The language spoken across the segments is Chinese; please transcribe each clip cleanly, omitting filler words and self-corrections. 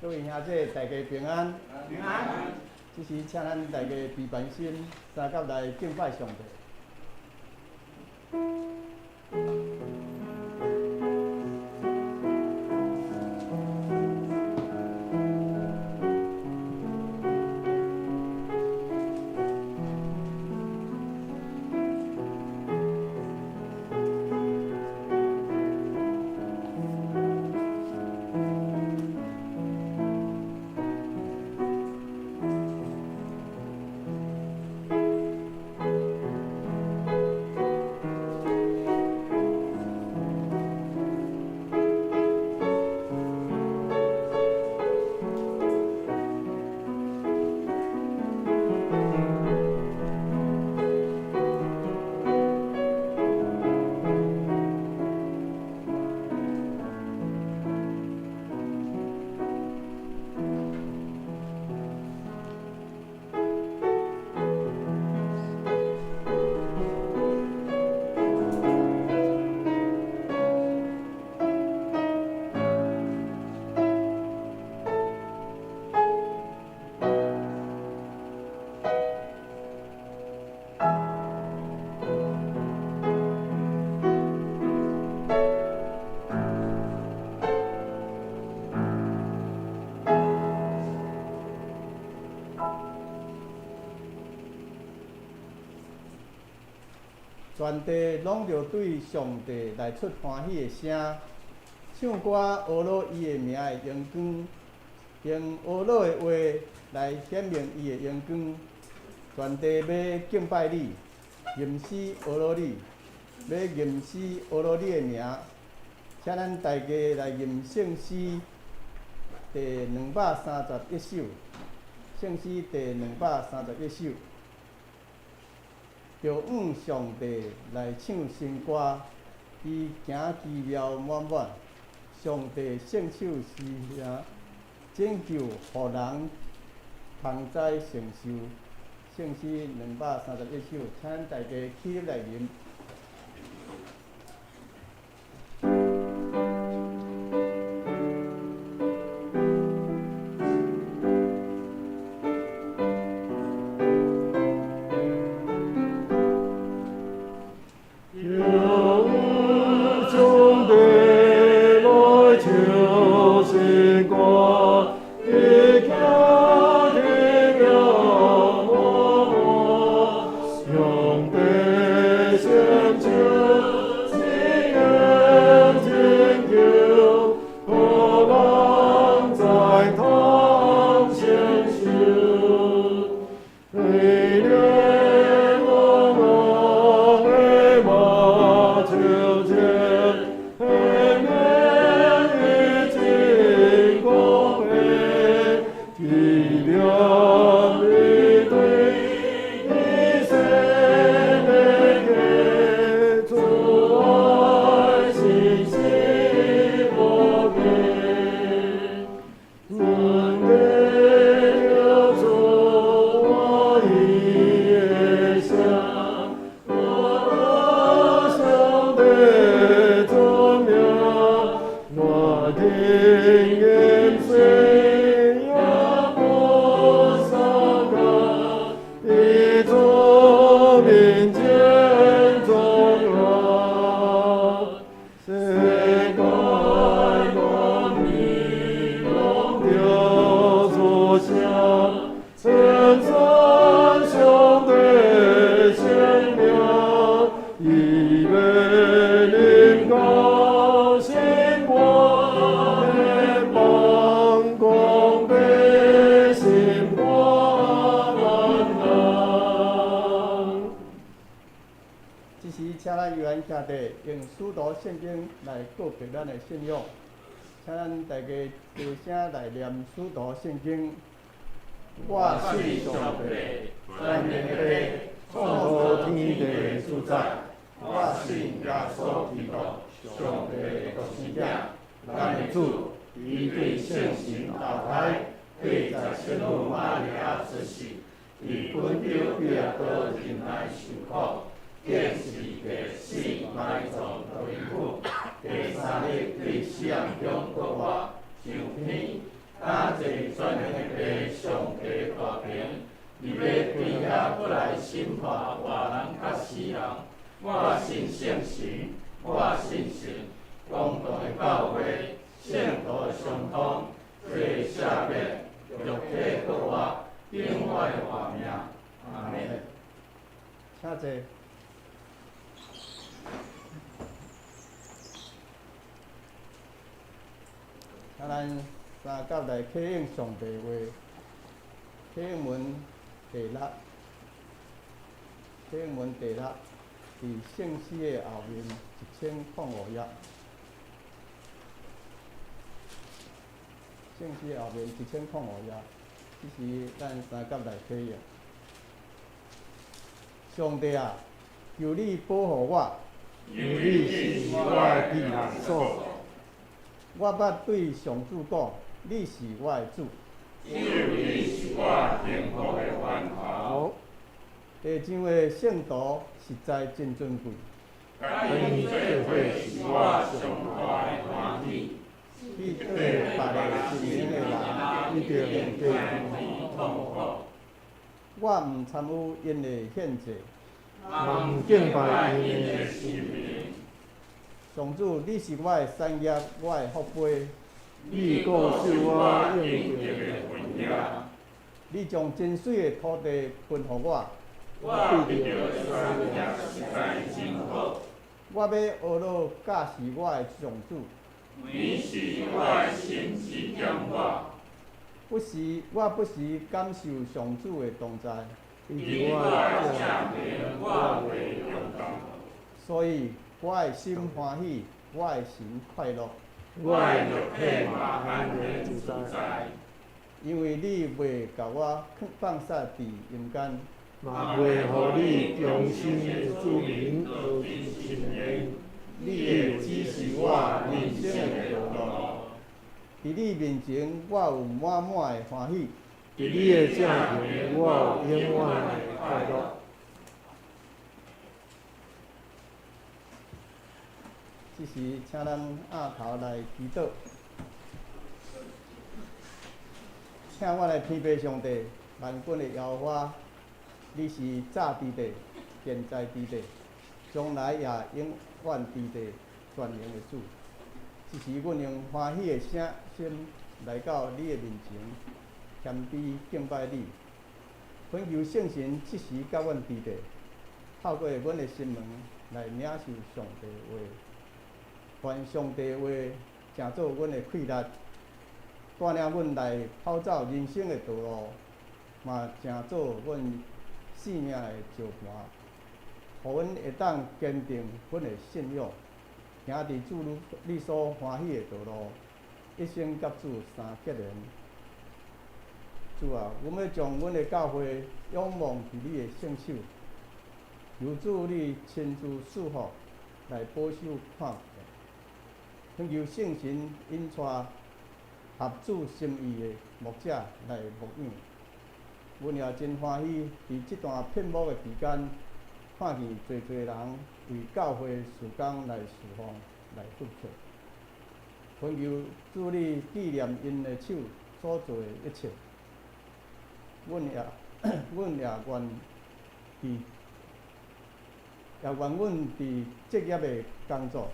各位兄弟，大家平安。平安。这时，请咱大家闭关心，三角来敬拜上帝。全地拢着对上帝来出欢喜的声，唱歌学落伊的名的荣光，用学落的话来显明伊的荣光。全地要敬拜你，吟诗学落你，要吟诗学落你的名。请咱大家来吟圣诗第231首，圣诗第231首。着往上帝来唱新歌，伊行奇妙满满，上帝圣手施行，拯救互人同在承受。圣诗231首，请大家起立来吟。上帝。上帝用许多圣经来告白咱的信仰，请咱大家大声来念许多圣经。我信上帝，全能的创造天地的主宰。我信耶稣基督，上帝的独生者，咱的主，伊对圣神投胎，配在圣母玛利亚出世，伊本着彼拉多人来受苦，见死过死，埋葬地府，第三日对死人中复活，上天。他坐全能的上帝大平，伊要对遐过来审判活人甲死人。我信圣神，我信神，公道的教会，圣道的相通，罪赦免，肉体复活，永远的活命。阿门。请坐。啊，咱三甲来启应上帝话，启应文第六，启应文第六，伫圣诗的后面1005页，圣诗后面1005页，这是咱三甲来启应。上帝啊，求你保护我，因你是我的避难所。我捌对上主讲，你是我的主。只有你是我幸福的源头。地上的圣道实在真尊贵。甲因做伙是我上大的欢喜。去对别个信仰的人，一定对伊痛苦。我毋参与因的献祭，毋敬拜因的神明。上主，你是我的产业，我的福杯。你告诉我应得的份业。你将真水的土地分予我。我得到产业实在真好。我要学乐驾驶我的上主。你是我的神指点我。我不时感受上主的同在。因我的正面，我袂勇敢。所以我的心欢喜，我的心快乐。我的肉体嘛安然自在。因为你袂甲我放撒伫阴间，嘛袂互你忠心的子民落进深渊。你会指示我人生的道路。伫你面前，我有满满的欢喜。伫你的正面，我有永远的快乐。这时，请咱压头来祈祷。请我来天父上帝，万军的耶和华，你是早伫地，现在伫地，将来也永远伫地，全能的主。这时，阮用欢喜的心来到你的面前，谦卑敬拜你，恳求圣神即时甲阮伫地，透过阮的心门来领受上帝的话，愿上帝的话成做阮的气力，带领阮来跑走人生的道路，嘛成做阮生命的石盘，互阮会当坚定阮的信仰，行伫主你所欢喜的道路，一生甲主相结连。主啊，阮要将阮的教会仰望伫你的圣手，由主你亲自赐福来保守看顾，恳求圣神引带合主心意的牧者来牧养。阮也真欢喜，伫即段片幕的期间，看见侪人为教会事工来侍奉、来付出。恳求主你纪念因的手所做的一切。阮也愿阮伫职业的工作，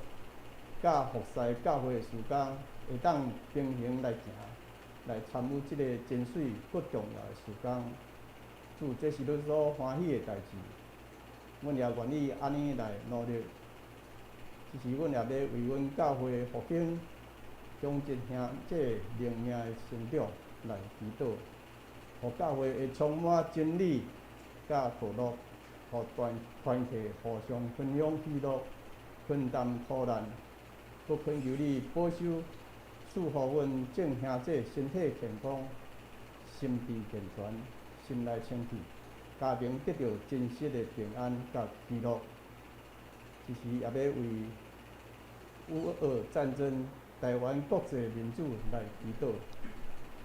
甲服侍教会的事工，会当平衡来行，来参与即个真水不重要的事工。主，这是你所欢喜的代志，阮也愿意安尼来努力。只是阮也要为阮教会的复兴，将即灵命的成长来祈祷。互教会会充满真理，甲道路，互团体互相分享喜乐，分担苦难，搁恳求你保守，赐互阮众兄弟身体健康，心智健全，心内清气，家庭得到真实的平安甲喜乐。这时也要为乌俄战争、台湾国际民主来祈祷，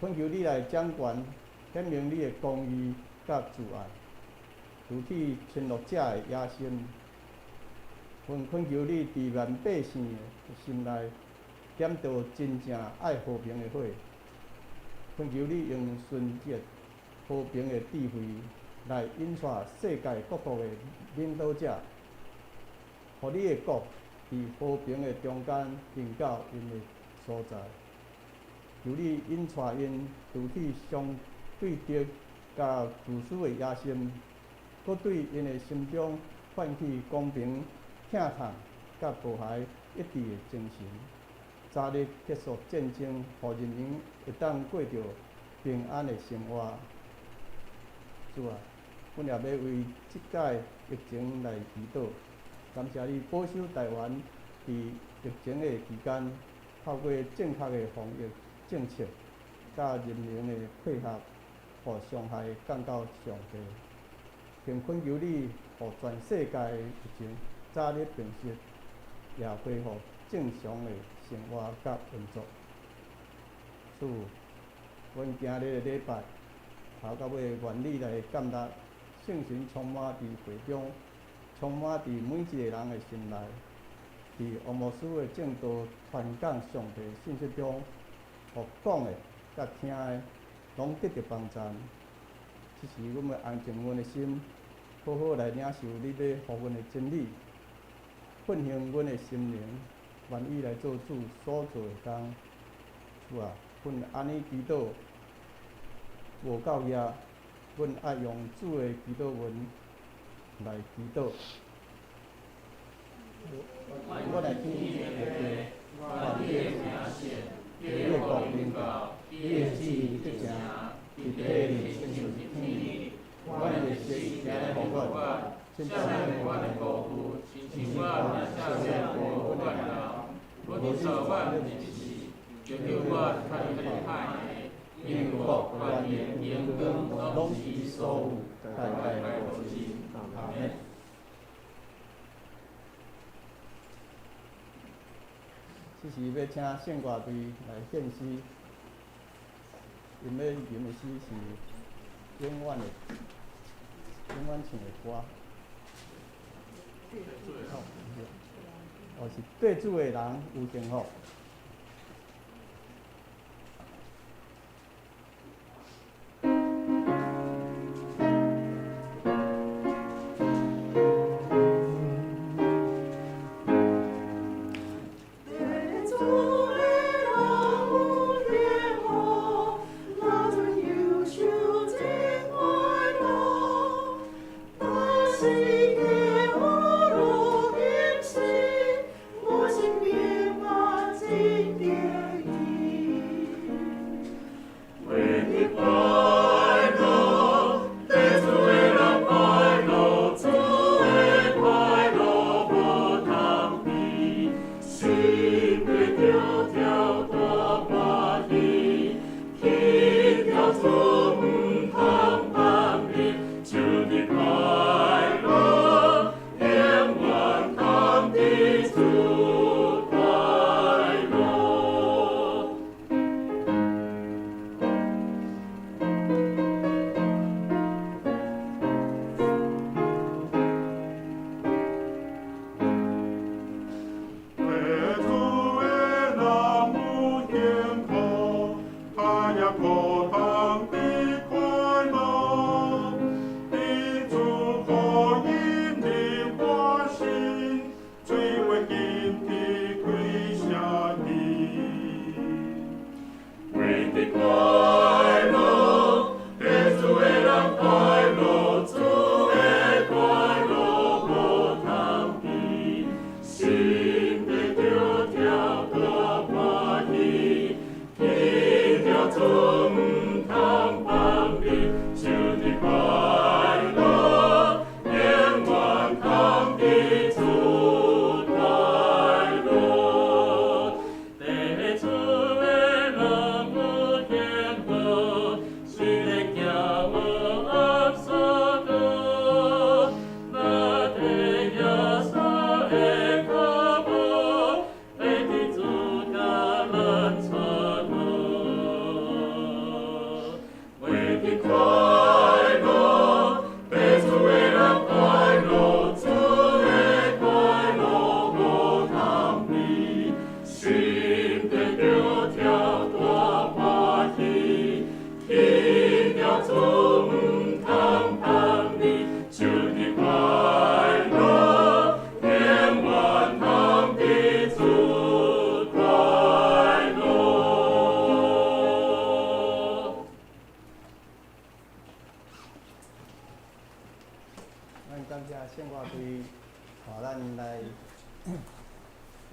恳求你来掌权，显明你的公义甲慈爱，除去侵略者的野心。阮恳求你伫万百姓的心内点着真正爱和平的火，恳求你用纯洁和平的智慧来引带世界各国的领导者，互你的国伫和平的中间引到因的所在。求你引带因除去相对敌甲自私的野心，搁对因的心中唤起公平、疼痛甲和谐一致的精神，早日结束战争，互人民会当过着平安的生活。主啊，阮也要为即届疫情来祈祷，感谢你保守台湾伫疫情的期间，透过正确的防疫政策，甲人民的配合，互伤害降到上低，并恳求你，互全世界的疫情早日平息，也恢复正常的生活甲运作。主，阮今日的礼拜头到尾愿你来感达，圣神充满伫会中，充满伫每一个人的心内，伫俄摩斯的正道传讲上帝信息中，互讲的甲听的拢得到帮助。这时，阮要安静阮的心，好好来领受你要互阮的真理，奋兴阮的心灵，愿意来做主所做的工。主啊，阮安尼祈祷，无到遐，阮爱用主的祈祷文来祈祷。我来听你的话，我列名显，列国领导，列记得正，伫地里亲像是天里。我的心行来互我，现在我的辜负，是我若下下我我人，我的手腕的是，就叫我看厉害的，因国万年严更拢是所有，代代无尽。阿门。这时要请圣歌队来献诗，因要吟的诗是永远唱的歌。是对主的人有幸福。我心明白。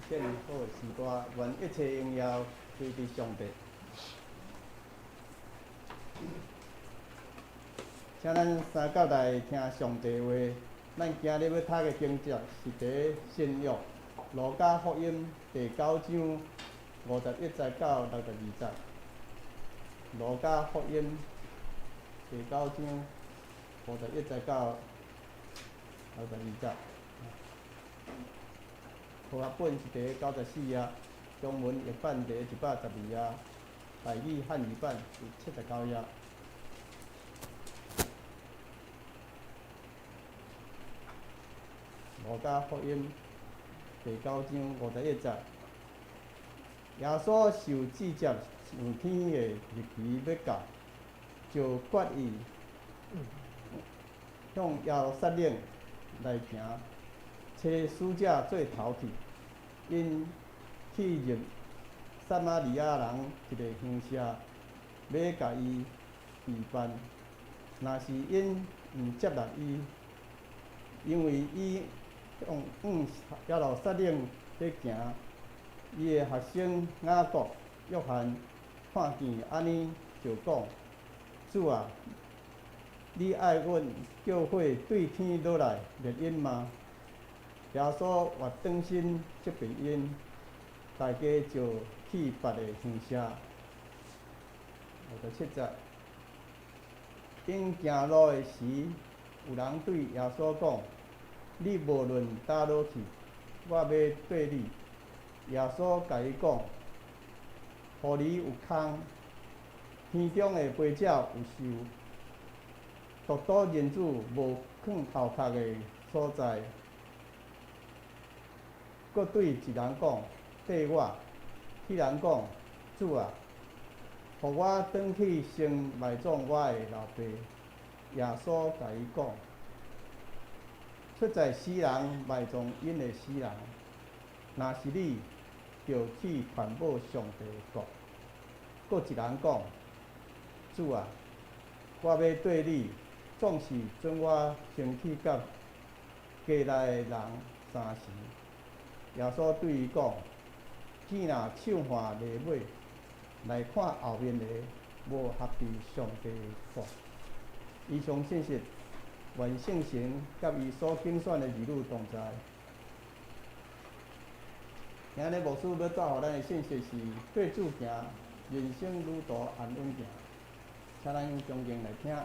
献好的时代，愿一切荣耀归伫上帝。请咱三角来听上帝话。咱今日要读的经节是伫新约路加福音第9章51节到62节。路加福音第9章51节到62节。和合本是第94页，中文译版第112页，台语汉语版第79页。路加福音第9章51节，耶稣受指接上天的日期要到，就决意向耶路撒冷来行，找使者做头去，因去入撒玛利亚人一个乡舍，要甲伊治办。若是因毋接纳伊，因为伊往耶路撒冷要行，伊的学生雅各、约翰看见安尼，就讲：主啊，你爱阮教会对天落来灭因吗？耶稣活转身接病因，大家就去别个乡舍。57节，因行路的时，有人对耶稣讲：你无论倒落去，我要缀你。耶稣甲伊讲：互你有空，天中的飞鸟有收，独独人子无放头壳的所在。佫对一人讲：缀我。迄人讲：主啊，互我转去先埋葬我的老爸。耶稣甲伊讲：出在死人埋葬因的死人，若是你，就去传播上帝的国。佫一人讲：主啊，我要缀你，总是准我先去甲家内的人3时。耶稣对伊讲：见若手换犁尾，来看后面的，无合乎上帝的国。以上信息，愿圣神甲伊所拣选的儿女同在。今日牧师要带互咱的信息是：对主行，人生旅途安稳行。请咱恭敬来听。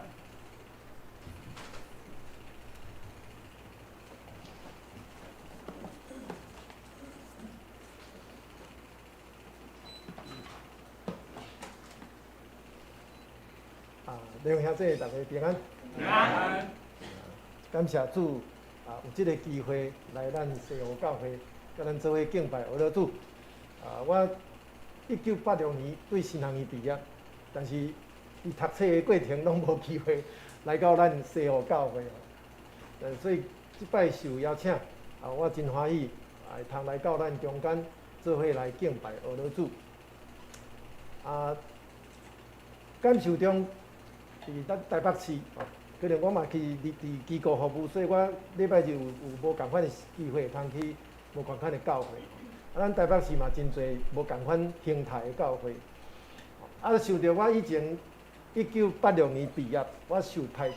弟兄兄弟，大家平安。平安。感谢主有这个机会来咱西湖教会，甲咱做伙敬拜俄罗主。我1986年对新学院毕业，但是伊读册的过程拢无机会来到咱西湖教会所以即摆受邀请我真欢喜会通来到咱中间做伙来敬拜俄罗主。感受中。伫咱台北市可能我嘛去伫机构服务，所以我礼拜日有无共款的机会，通去无共款的教会。咱台北市嘛真侪无共款形态的教会。受到我以前1986年毕业，我受派伫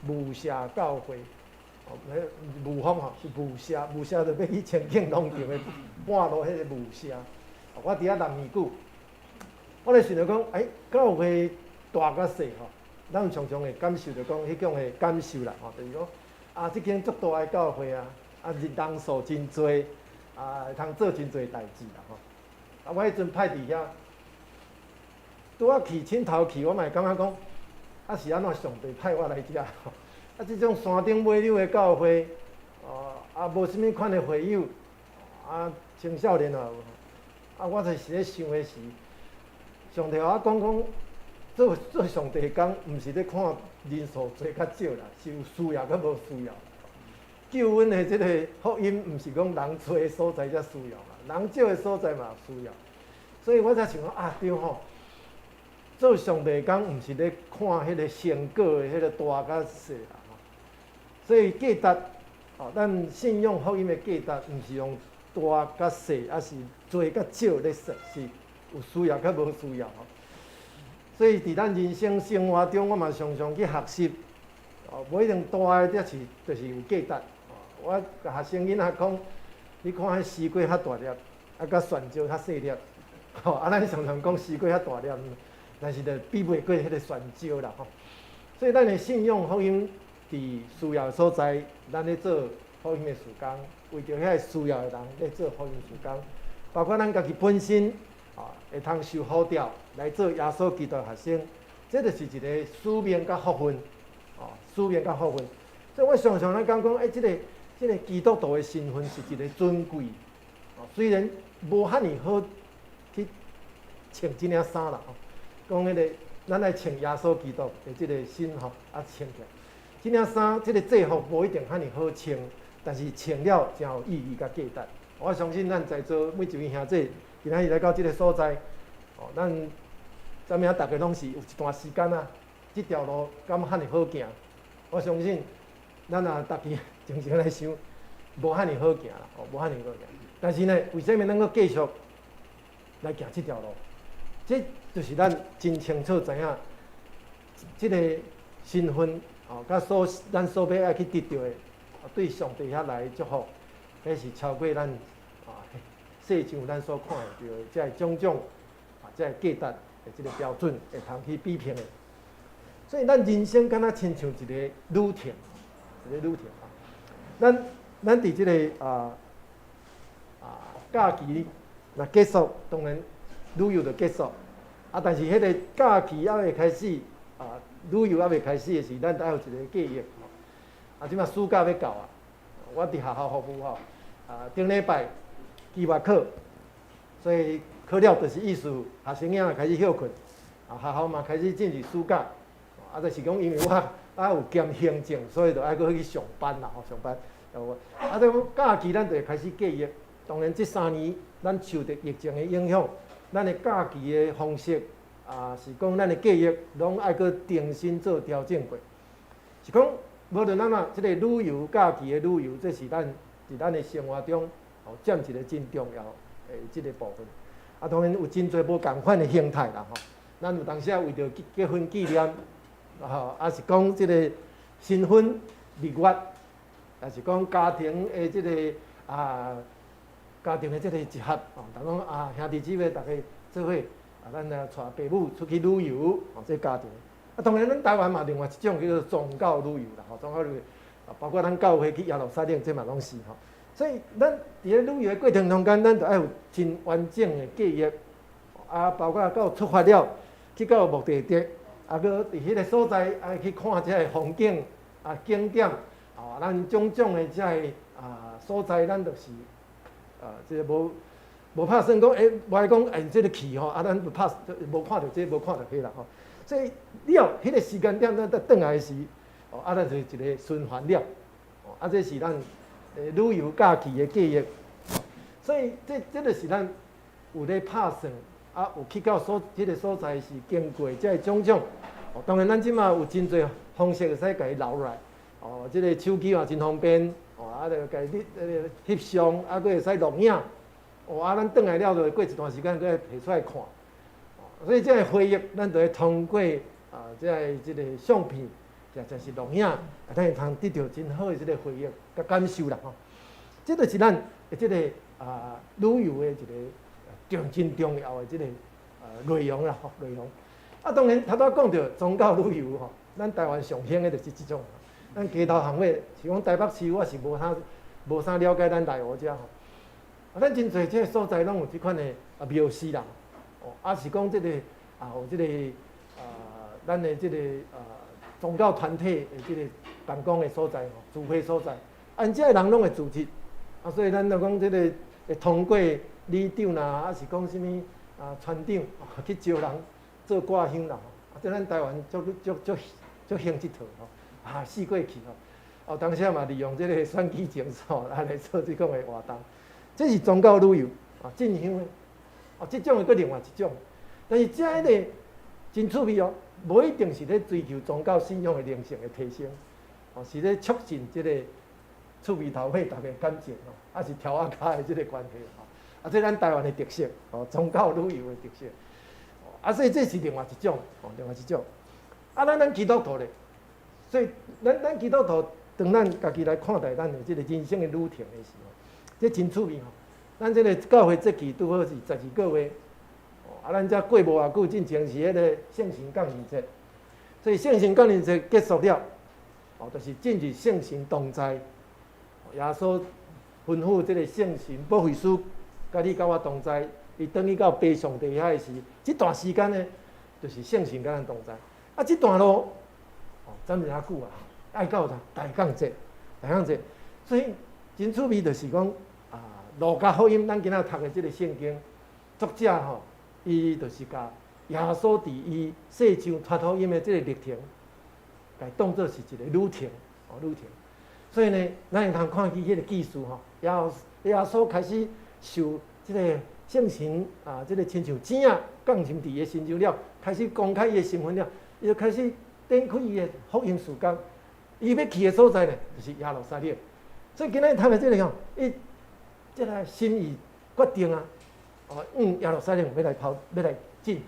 武社教会，武方是武社，武社就要去前景农场的半路迄个武社。我伫遐6年久，我咧想着讲，教会。大甲细咱常常会感受着讲迄种的感受啦，就是讲即间足大的教会人数真多，会通做真多代志啦我迄阵派伫遐，拄去凊头去，我嘛会感觉讲，是安怎上帝派我来遮即种山顶尾柳的教会，无啥物款的会友，青少年我就是咧想的是，上帝我讲。做上帝工，毋是咧看人数多较少啦，是有需要甲无需要。救恩的即个福音，毋是讲人多的所在才需要嘛，人少的所在嘛需要。所以我才想讲对做上帝工，毋是咧看迄个成果的迄个大甲细啦所以价值咱信仰福音的价值，毋是用大甲细，还是多甲少咧说，是有需要甲无需要吼。所以伫咱人生生活中，我嘛常常去学习，无一定大诶，就是有价值。我甲学生囡仔讲，你看迄西瓜较大粒，啊，甲蒜椒较细粒，啊，咱常常讲西瓜较大粒，但是就比袂过迄个蒜椒啦吼。所以咱的信用福音伫需要所在，咱咧做福音的事工，为着遐需要的人咧做福音事工，包括咱家己本身会通受呼召来做耶稣基督的学生，这就是一个使命甲福分，使命甲福分。所以我常常咧讲，即个基督徒的身份是一个尊贵，虽然无遐尼好去穿即领衫啦，讲迄个。咱来穿耶稣基督的即个身穿起来。即领衫，即个制服无一定遐尼好穿，但是穿了真有意义甲价值。我相信咱在座每一位兄弟，今仔日来到即个所在，咱影大家拢是有一段时间啊，即条路敢遐尼好行？我相信咱大家常常来想，无遐尼好行啦，无遐尼好行。但是呢，为什么能够继续来行即条路？这就是咱真清楚知影，即个身份甲咱所要爱去得到的，对上帝遐来祝福，迄是超过咱世上咱所看会到的，即个种种即个价值的即个标准会通去比拼的。所以咱人生敢若亲像一个旅程，咱伫即个假期若结束，当然旅游就结束。但是迄个假期还未开始，旅游还未开始的时，咱得有一个计划。即马暑假要到啊，我伫学校服务顶礼拜期末考，所以考了就是意思学生仔开始休困，学校嘛开始进入暑假，就是讲因为我有兼行政，所以就爱去上班啦，上班。即讲假期咱就会开始计划。当然，这3年咱受着疫情的影响。咱的假期的方式是讲咱的计划，拢爱去重新做调整过。是讲，无论咱即个旅游假期的旅游，这是咱伫咱的生活中占一个真重要的即个部分。当然有真侪无共款的形态啦吼。咱有当时为着结婚纪念，是讲即个新婚蜜月，也是讲家庭的即个家庭的即个一合，当讲兄弟姊妹大家做伙，咱带爸母出去旅游，这家庭。当然咱台湾嘛另外一种叫做宗教旅游啦，宗教旅游，包括咱教会去耶路撒冷，这嘛拢是吼。所以咱伫咧旅游的过程中间，咱就爱有真完整的计划，包括到出发了，去到目的地，搁伫迄个所在爱去看遮个风景，景点，咱种种的遮个所在，咱就是。即个无拍算讲，无爱讲，即个去吼，咱就拍无看到这，无看到迄啦吼。所以了，迄个时间点咱倒来时，咱就一个循环了。这是咱旅游假期的计划。所以这就是咱有咧拍算，有去到即个所在是经过这种种。当然，咱即马有真侪方式会使家己留落来。即个手机嘛真方便。就家己翕相，搁会使录影，咱转来了，就过一段时间，搁会摕出来看。所以这个回忆，咱就会通过即个相片，就是录影，咱会通得到真好的即个回忆甲感受啦吼。这就是咱即个旅游的一个真重要的即个内容啦吼，内容。当然头拄讲到宗教旅游吼，咱台湾上兴的就是即种。咱街头巷尾是讲台北市，我是无啥了解咱内湖遮吼。咱真侪即个所在拢有即款的庙寺啦，是讲即个有即个咱的即个宗教团体的即个办公的所在吼，聚会所在，遮的人拢会组织，所以咱就讲即个会通过里长啦，是讲什物村长去招人做挂香啦，即咱台湾足兴即套吼。试过去吼，当时嘛利用这个选举情势来做即种的活动，这是宗教旅游进香的，即种的搁另外一种，但是这个真趣味无一定是咧追求宗教信仰的灵性的提升，是咧促进即个趣味头尾大家感情还是条卡的即个关系吼。啊，这咱台湾的特色，宗教旅游的特色。所以这是另外一种，另外一种。咱基督徒咧，所以咱基督徒，当咱家己来看待咱的即个人生的旅程的时候，这真趣味吼。咱这个教会节期拄好是12个月，咱才过无偌久，进前是迄个圣神降临节，所以圣神降临节结束了，就是进入圣神同在。耶稣吩咐这个圣神保惠师，甲你甲我同在，伊转去到爸上帝遐时，这段时间呢，就是圣神甲咱同在。这段路，暂时较久啊，爱到大降节，所以真趣味就是讲路加福音，咱今仔读的这个圣经，作者伊就是甲耶稣伫伊世上传福音的这个历程，甲当作是一个旅程，所以呢，咱会通看见迄个记述耶稣开始受这个圣神这个亲像钱降临伫伊的身上了，开始公开伊的身份了，伊就开始展开伊的福音事工。伊要去的所在呢，就是耶路撒冷。所以今仔读的这个伊这个心意决定耶路撒冷要来进行。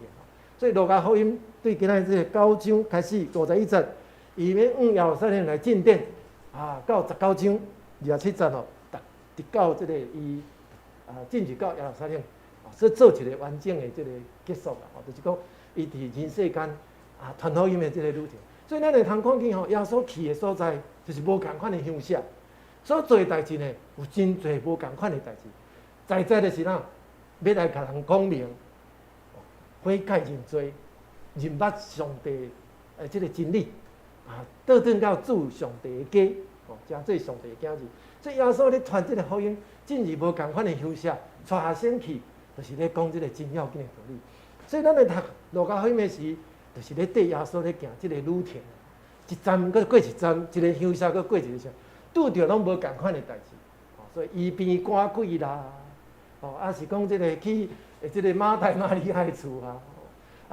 所以路加福音对今仔这个9章开始51节，伊要耶路撒冷来进殿到19章27节直到这个伊进入到耶路撒冷，所以做一个完整的这个结束啦。就是讲伊伫人世间传福音的这个旅程。所以咱会通看见耶稣去的所在，就是无共款的乡下。所做的代志呢，有真侪无共款的代志。在就是要来甲人讲明，悔改认罪，认捌上帝这个真理倒转到主上帝的家，真做上帝的囝儿。所以耶稣咧传这个福音，进入无共款的乡下，带学生去，就是咧讲这个真要紧的道理。所以咱咧读路加福音的时，就是咧缀耶稣咧行这个旅程，一站搁过一站，一个乡下搁过一个乡，拄着拢无共款的代志。所以医病赶鬼啦，是讲这个去这个马太玛利亚的厝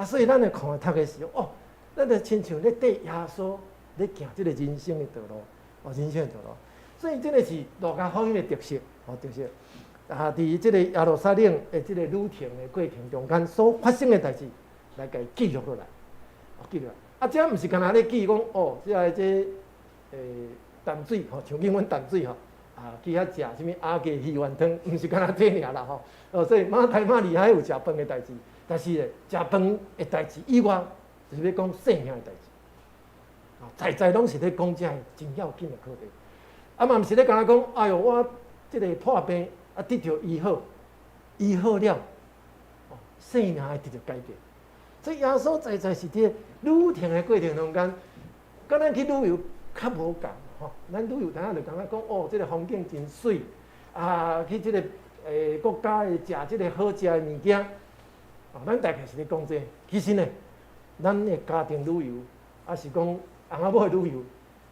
所以咱咧看读的时候，咱就亲像咧缀耶稣咧行这个人生的道路，人生的道路。所以这个是路加福音的特色，伫这个耶路撒冷的这个旅程的过程中间所发生的代志，来给记录落来，记录。这毋是干那咧记讲这淡水像英文淡水去遐食什么阿给鱼丸汤，毋是干那这尔啦所以马太玛利亚有食饭的代志，但是咧食饭的代志以外，就是要讲性命的代志。在拢是咧讲这真要紧的课题。嘛毋是咧，敢若讲，哎哟，我即个破病得到医好了，生命会得到改变。所以耶稣在是伫旅程的过程中间，甲咱去旅游较无共咱旅游当然就感觉讲，即个风景真水去即个国家的食即个好食的物件，咱大概是咧讲这個。其实呢，咱的家庭旅游，是讲翁仔某的旅游。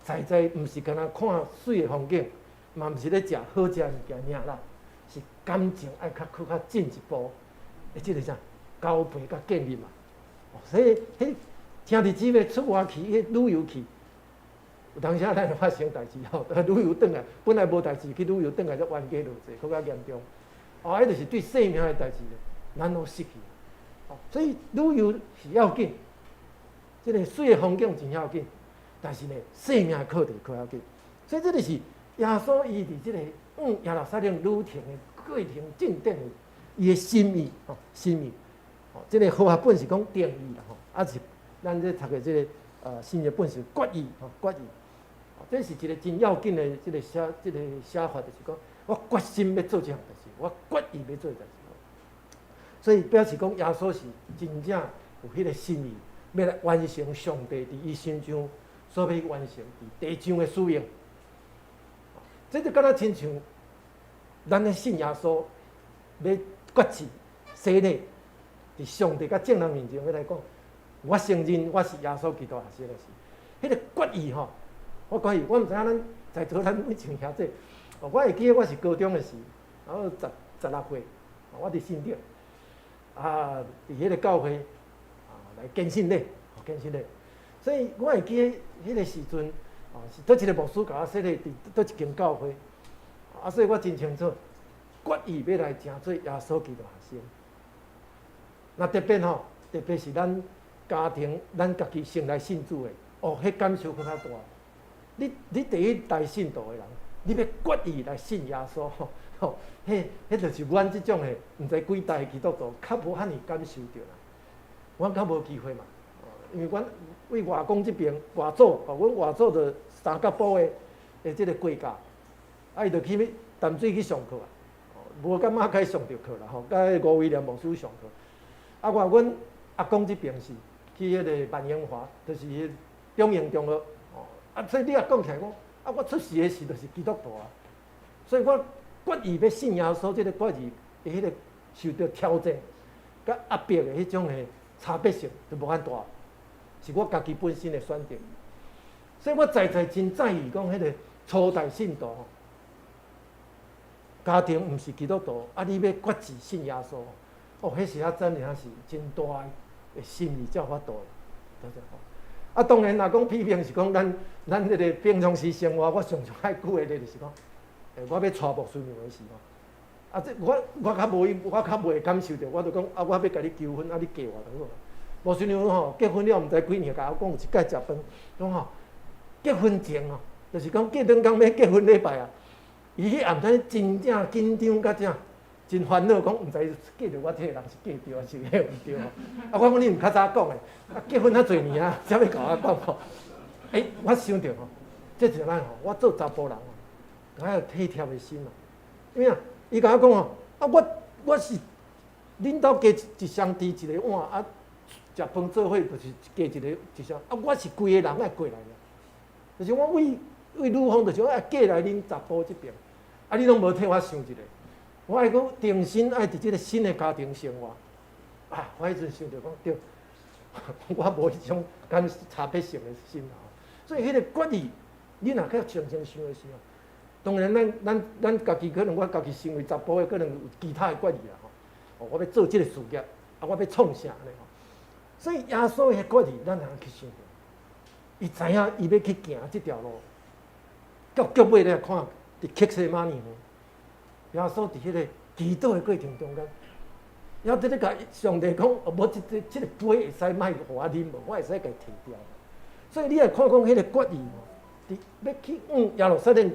在毋是干那看水的风景，嘛毋是咧食好食的物件尔啦，是感情爱较进一步，即个啥交配甲建立嘛。所以迄兄弟姊妹出外去旅游去，有当时咱就发生代志旅游转来本来无代志，去旅游转来则冤家路济，更加严重。迄就是对生命的代志，咱都失去。所以旅游是要紧，即个水的风景真要紧。但是呢，生命的课题较要紧，所以这个是耶稣伊伫这个耶路撒冷旅程的过程进展的伊的心意心意。这个和合本是讲定义啦是咱这读的这个新约本是决意决意。这是一个真要紧的这个写法，就是讲我决心要做这项代志，我决意要做代志。所以表示讲耶稣是真正有迄个心意，要来完成上帝伫伊身上。所要完成伫地上的使命，这就敢若亲像咱咧信耶稣，要决志洗礼，伫上帝甲众人面前要来讲，我承认我是耶稣基督下生的时，迄个决意我关于我毋知影咱在座咱每像遐这，我会记得我是高中的时，然后16岁，我伫新店伫迄个教会来建信礼，所以我会记得迄个时阵是倒一个牧师甲我说的，伫倒一间教会所以我真清楚，决意要来成做耶稣基督学生。那特别吼，特别是咱家庭，咱家己先来信主的，迄感受更较大。你第一代信徒的人，你要决意来信耶稣吼，迄就是阮即种的，毋知几代基督徒，较无遐尼感受着啦。阮较无机会嘛，因为阮为外公这边外祖，阮外祖就三角埔的即个国家，伊就去要淡水去上课啊，无敢马该上着课啦吼，甲吴威廉牧师上课。阮阿公这边是去迄个万英华，就是迄中英中学。所以你也讲起来讲，我出世的时就是基督徒啊，所以我决意要信耶稣，这个决意的迄个受到挑战、甲压迫的迄种的差别性就无遐大，是我家己本身的选择。所以我真在意讲迄个初代信徒，家庭毋是基督徒，你要决志信耶稣，迄时啊真正是真大的心意才有法度的，对不对？当然，若讲批评是讲咱迄个平常时生活，我上爱句的就是讲，我要娶牧师娘的时候，这我较袂感受着，我就讲我要甲你求婚，你嫁我就好。牧师娘吼结婚了，毋知几年，甲我讲有一届食饭，讲吼结婚前哦，就是讲结婚刚要结婚礼拜啊，伊迄暗时真正紧张甲正。真烦恼，讲毋知嫁着我这个人是嫁着还是嫁毋着吼。我讲你毋较早讲的，结婚遐侪年啊，才要甲我讲吼。我想着吼，这一咱吼，我做查甫人吼，我有体贴的心嘛。因为伊甲我讲吼，我是恁兜加一双猪一个碗，食饭做伙就是加一双，我是规个人爱过来了。就是我为女方，就是我嫁来恁查甫这边，你拢无替我想一下。我爱讲定心，爱伫即个新的家庭生活我迄阵想着讲对，我无迄种感差别性的心所以迄个决意，你若较常常想的时候，当然咱家己可能我家己身为查甫的，可能有其他的决意啦我要做即个事业，我要创啥呢所以耶稣的决意，咱通去想着，伊知影伊要去行即条路，到尾咧看伫克西马尼园。耶稣伫迄个祈祷的过程中间，然后伫咧甲上帝讲，无即个杯会使卖互我啉无，我会使甲伊摕掉。所以你来看讲迄个决意伫要去耶路撒冷，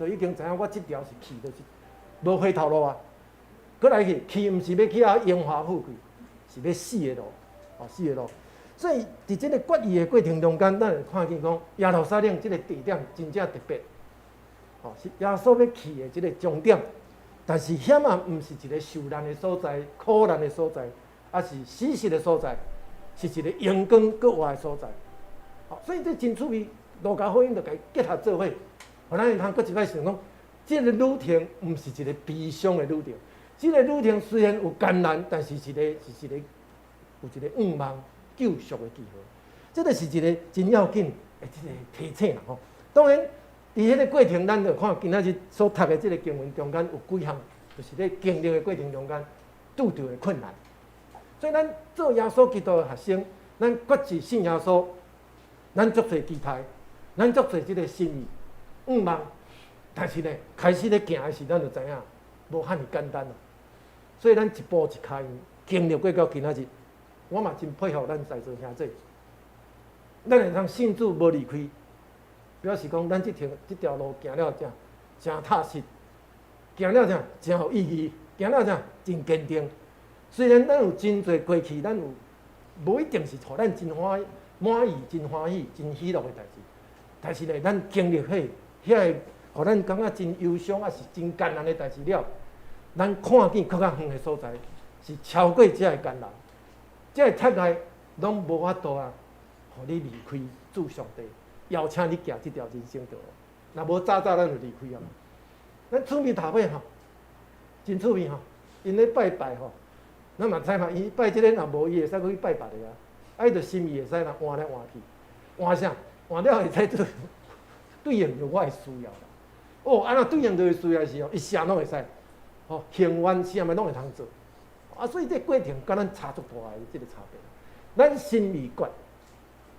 就已经知影我即条是去，就是无回头路啊。过来去毋是要去荣华富贵，是要死的路，死的路。所以伫即个决意的过程中间，咱会看见讲耶路撒冷即个地点真正特别，是耶稣要去的即个终点。但是险毋是一个受难的所在、苦难的所在，是死实的所在，是一个阳光国外的所在。所以这真趣味，路加福音就甲伊结合做伙，互咱会通搁一摆想讲，这个旅程毋是一个悲伤的旅程，这个旅程虽然有艰难，但是有一个愿望救赎的机会。这个是一个真要紧的这个提醒啦当然。伫迄个过程，咱就看今仔日所读的即个经文中间有几项，就是咧经历的过程中间拄着的困难。所以咱做耶稣基督的学生，咱决志信耶稣，咱足侪期待，咱足侪即个心意、愿望。但是呢，开始咧行的时，咱就知影无遐尼简单啦。所以咱一步一脚印，经历过到今仔日，我嘛真佩服咱在座兄弟，咱会通信主无离开。表示讲，咱即条路行了真踏实，行了真有意义，行了真坚定。虽然咱有真侪过去，咱有无一定是互咱真满意、真欢喜、真喜乐的代志，但是呢，咱经历遐个，互咱感觉真忧伤，也是真艰难的代志了。咱看见更较远的所在，是超过这个艰难，这个铁崖拢无法度互你离开主上帝。邀请你行这条人生道路，若无早咱就离开啊！咱厝边头尾真趣味因咧拜拜咱嘛知嘛，伊拜即个若无伊会使去拜别个伊就心意会使换来换去，换啥？换了会使对应着我的需要啦。对应着伊需要时伊啥拢会使，行愿啥物拢会通做。所以这过程甲咱差足大的即个差别。咱心意决，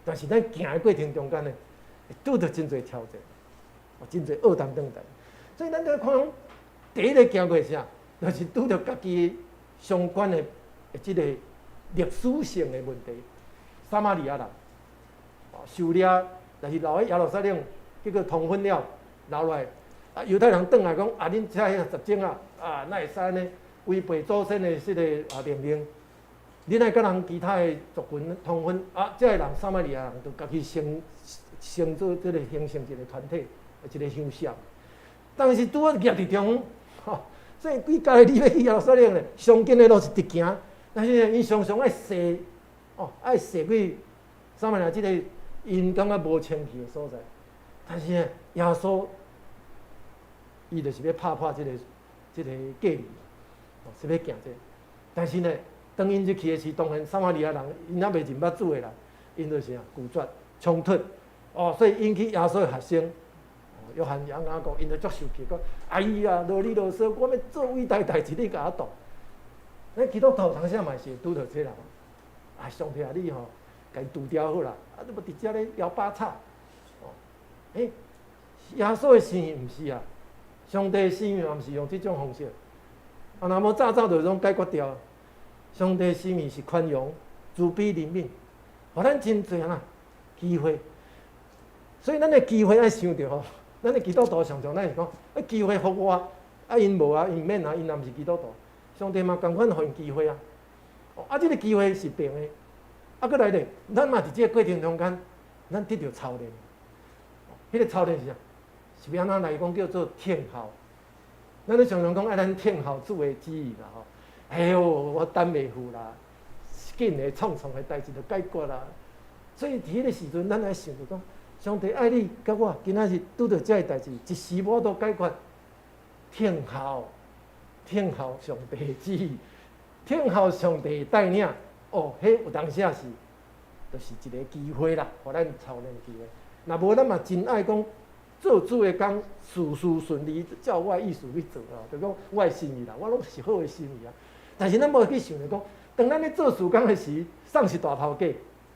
但是咱行的过程中间呢？会拄着真侪挑战，真侪恶担等待。所以咱在看第一个行过啥，就是拄着家己相关的即个历史性的问题。撒玛利亚人受掠，但是留喺耶路撒冷，结果通婚了，留落来。犹太人转来讲，恁遮迄个十种哪会使呢？违背祖先的即个命令，恁爱甲人其他的族群通婚遮个人撒玛利亚人就家己成做即个形成一个团体，一个乡社。但是拄好夹伫中央，所以几家你要去耶路撒冷咧，上近的路是直行，但是因常常爱踅，爱踅去撒玛利亚即个因感觉无清气的所在。但是呢，耶稣伊就是要拍破即个戒律，是要行这。但是呢，当因入去的时，当然撒玛利亚人因也袂认捌主的人，因就是拒绝冲突，所以引起耶稣的学生，约翰雅各因就足受气，讲：哎呀，啰里啰嗦，我要做伟大代志，你甲我挡。咱基督徒当时嘛是拄到这人，上帝啊，你吼，甲伊除掉好啦，你无直接咧摇把叉，耶稣的生意毋是啊。上帝的生命嘛，毋是用这种方式。若无早就拢解决掉。上帝的生命是宽容、慈悲、怜悯，互咱真侪机会。所以咱的机会爱想着吼，咱的基督徒常常咱是讲，机会互我，因无因免因也毋是基督徒。上帝嘛共款互因机会这个机会是平的。搁来咧，咱嘛伫这个过程中间，咱得到操练。迄个操练是啥？是要安怎来讲叫做听候？咱咧常常讲爱咱听候主的旨意啦吼。哎呦，我等袂赴啦，紧的创的代志就解决啦。所以伫迄个时阵，咱来想着讲，上帝爱你甲我，今仔日拄着遮个代志，一时我都解决。听候上帝的旨意，听候上帝的带领。迄有当时也是，就是一个机会啦，互咱操练的机会。若无，咱嘛真爱讲。做主的工，事事顺利，照我的意思去做就讲我的心意啦，我拢是好的心意啊。但是咱无去想着讲，当咱咧做事工的时，送是大头家，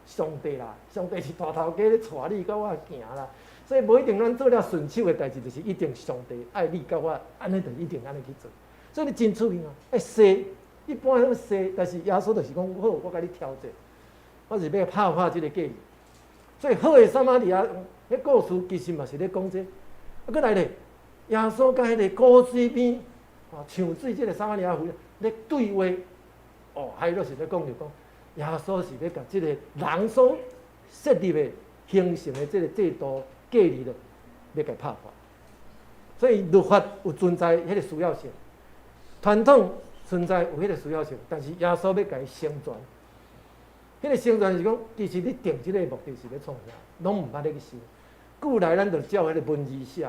上帝啦，上帝是大头家咧带你甲我行啦。所以无一定咱做了顺手的代志，就是一定上帝爱你甲我，安尼就一定安尼去做。所以你真出名爱踅，一般拢踅，但是耶稣就是讲好，我甲你调节，我是要拍破这个戒律。所以好的撒玛利亚。迄故事其实嘛是咧讲这，搁来咧，耶稣甲迄个古水边，唱水即个撒玛利亚妇咧对话，还有是咧讲着讲，耶稣是咧甲即个人所设立的形成的即个制度戒律了，要甲拍破。所以律法有存在迄个需要性，传统存在有迄个需要性，但是耶稣要甲伊成全。迄个成全是讲，其实你定即个目的是咧创啥，拢毋捌咧去想。古来咱就照迄个文字写，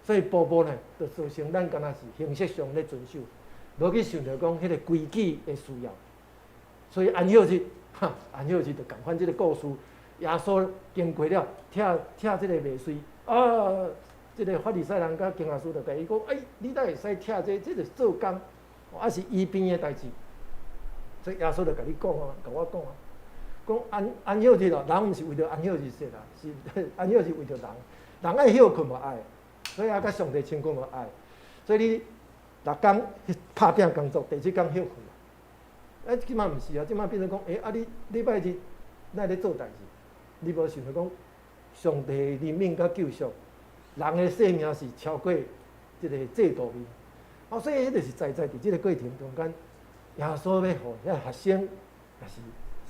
所以步步呢，就造成咱敢若是形式上咧遵守，无去想着讲迄个规矩的需要。所以安息日，安息日就共款即个故事，耶稣经过了，拆即个麦穗，即个法利赛人甲经学师就甲伊讲，你哪会使拆这？这就是做工，是医病的代志。所以耶稣就甲你讲甲我讲讲安息日咯，人毋是为着安息日说啦，是安息日为着人，人爱休困无爱，所以甲上帝亲近无爱，所以你6天拍拼工作，第7天休困。即摆毋是啊，即摆变成讲，你礼拜日哪会咧做代志？你无想着讲，上帝怜悯甲救赎，人的生命是超过即个制度面。所以迄就是在伫即个过程中间，耶稣要互遐学生，也是。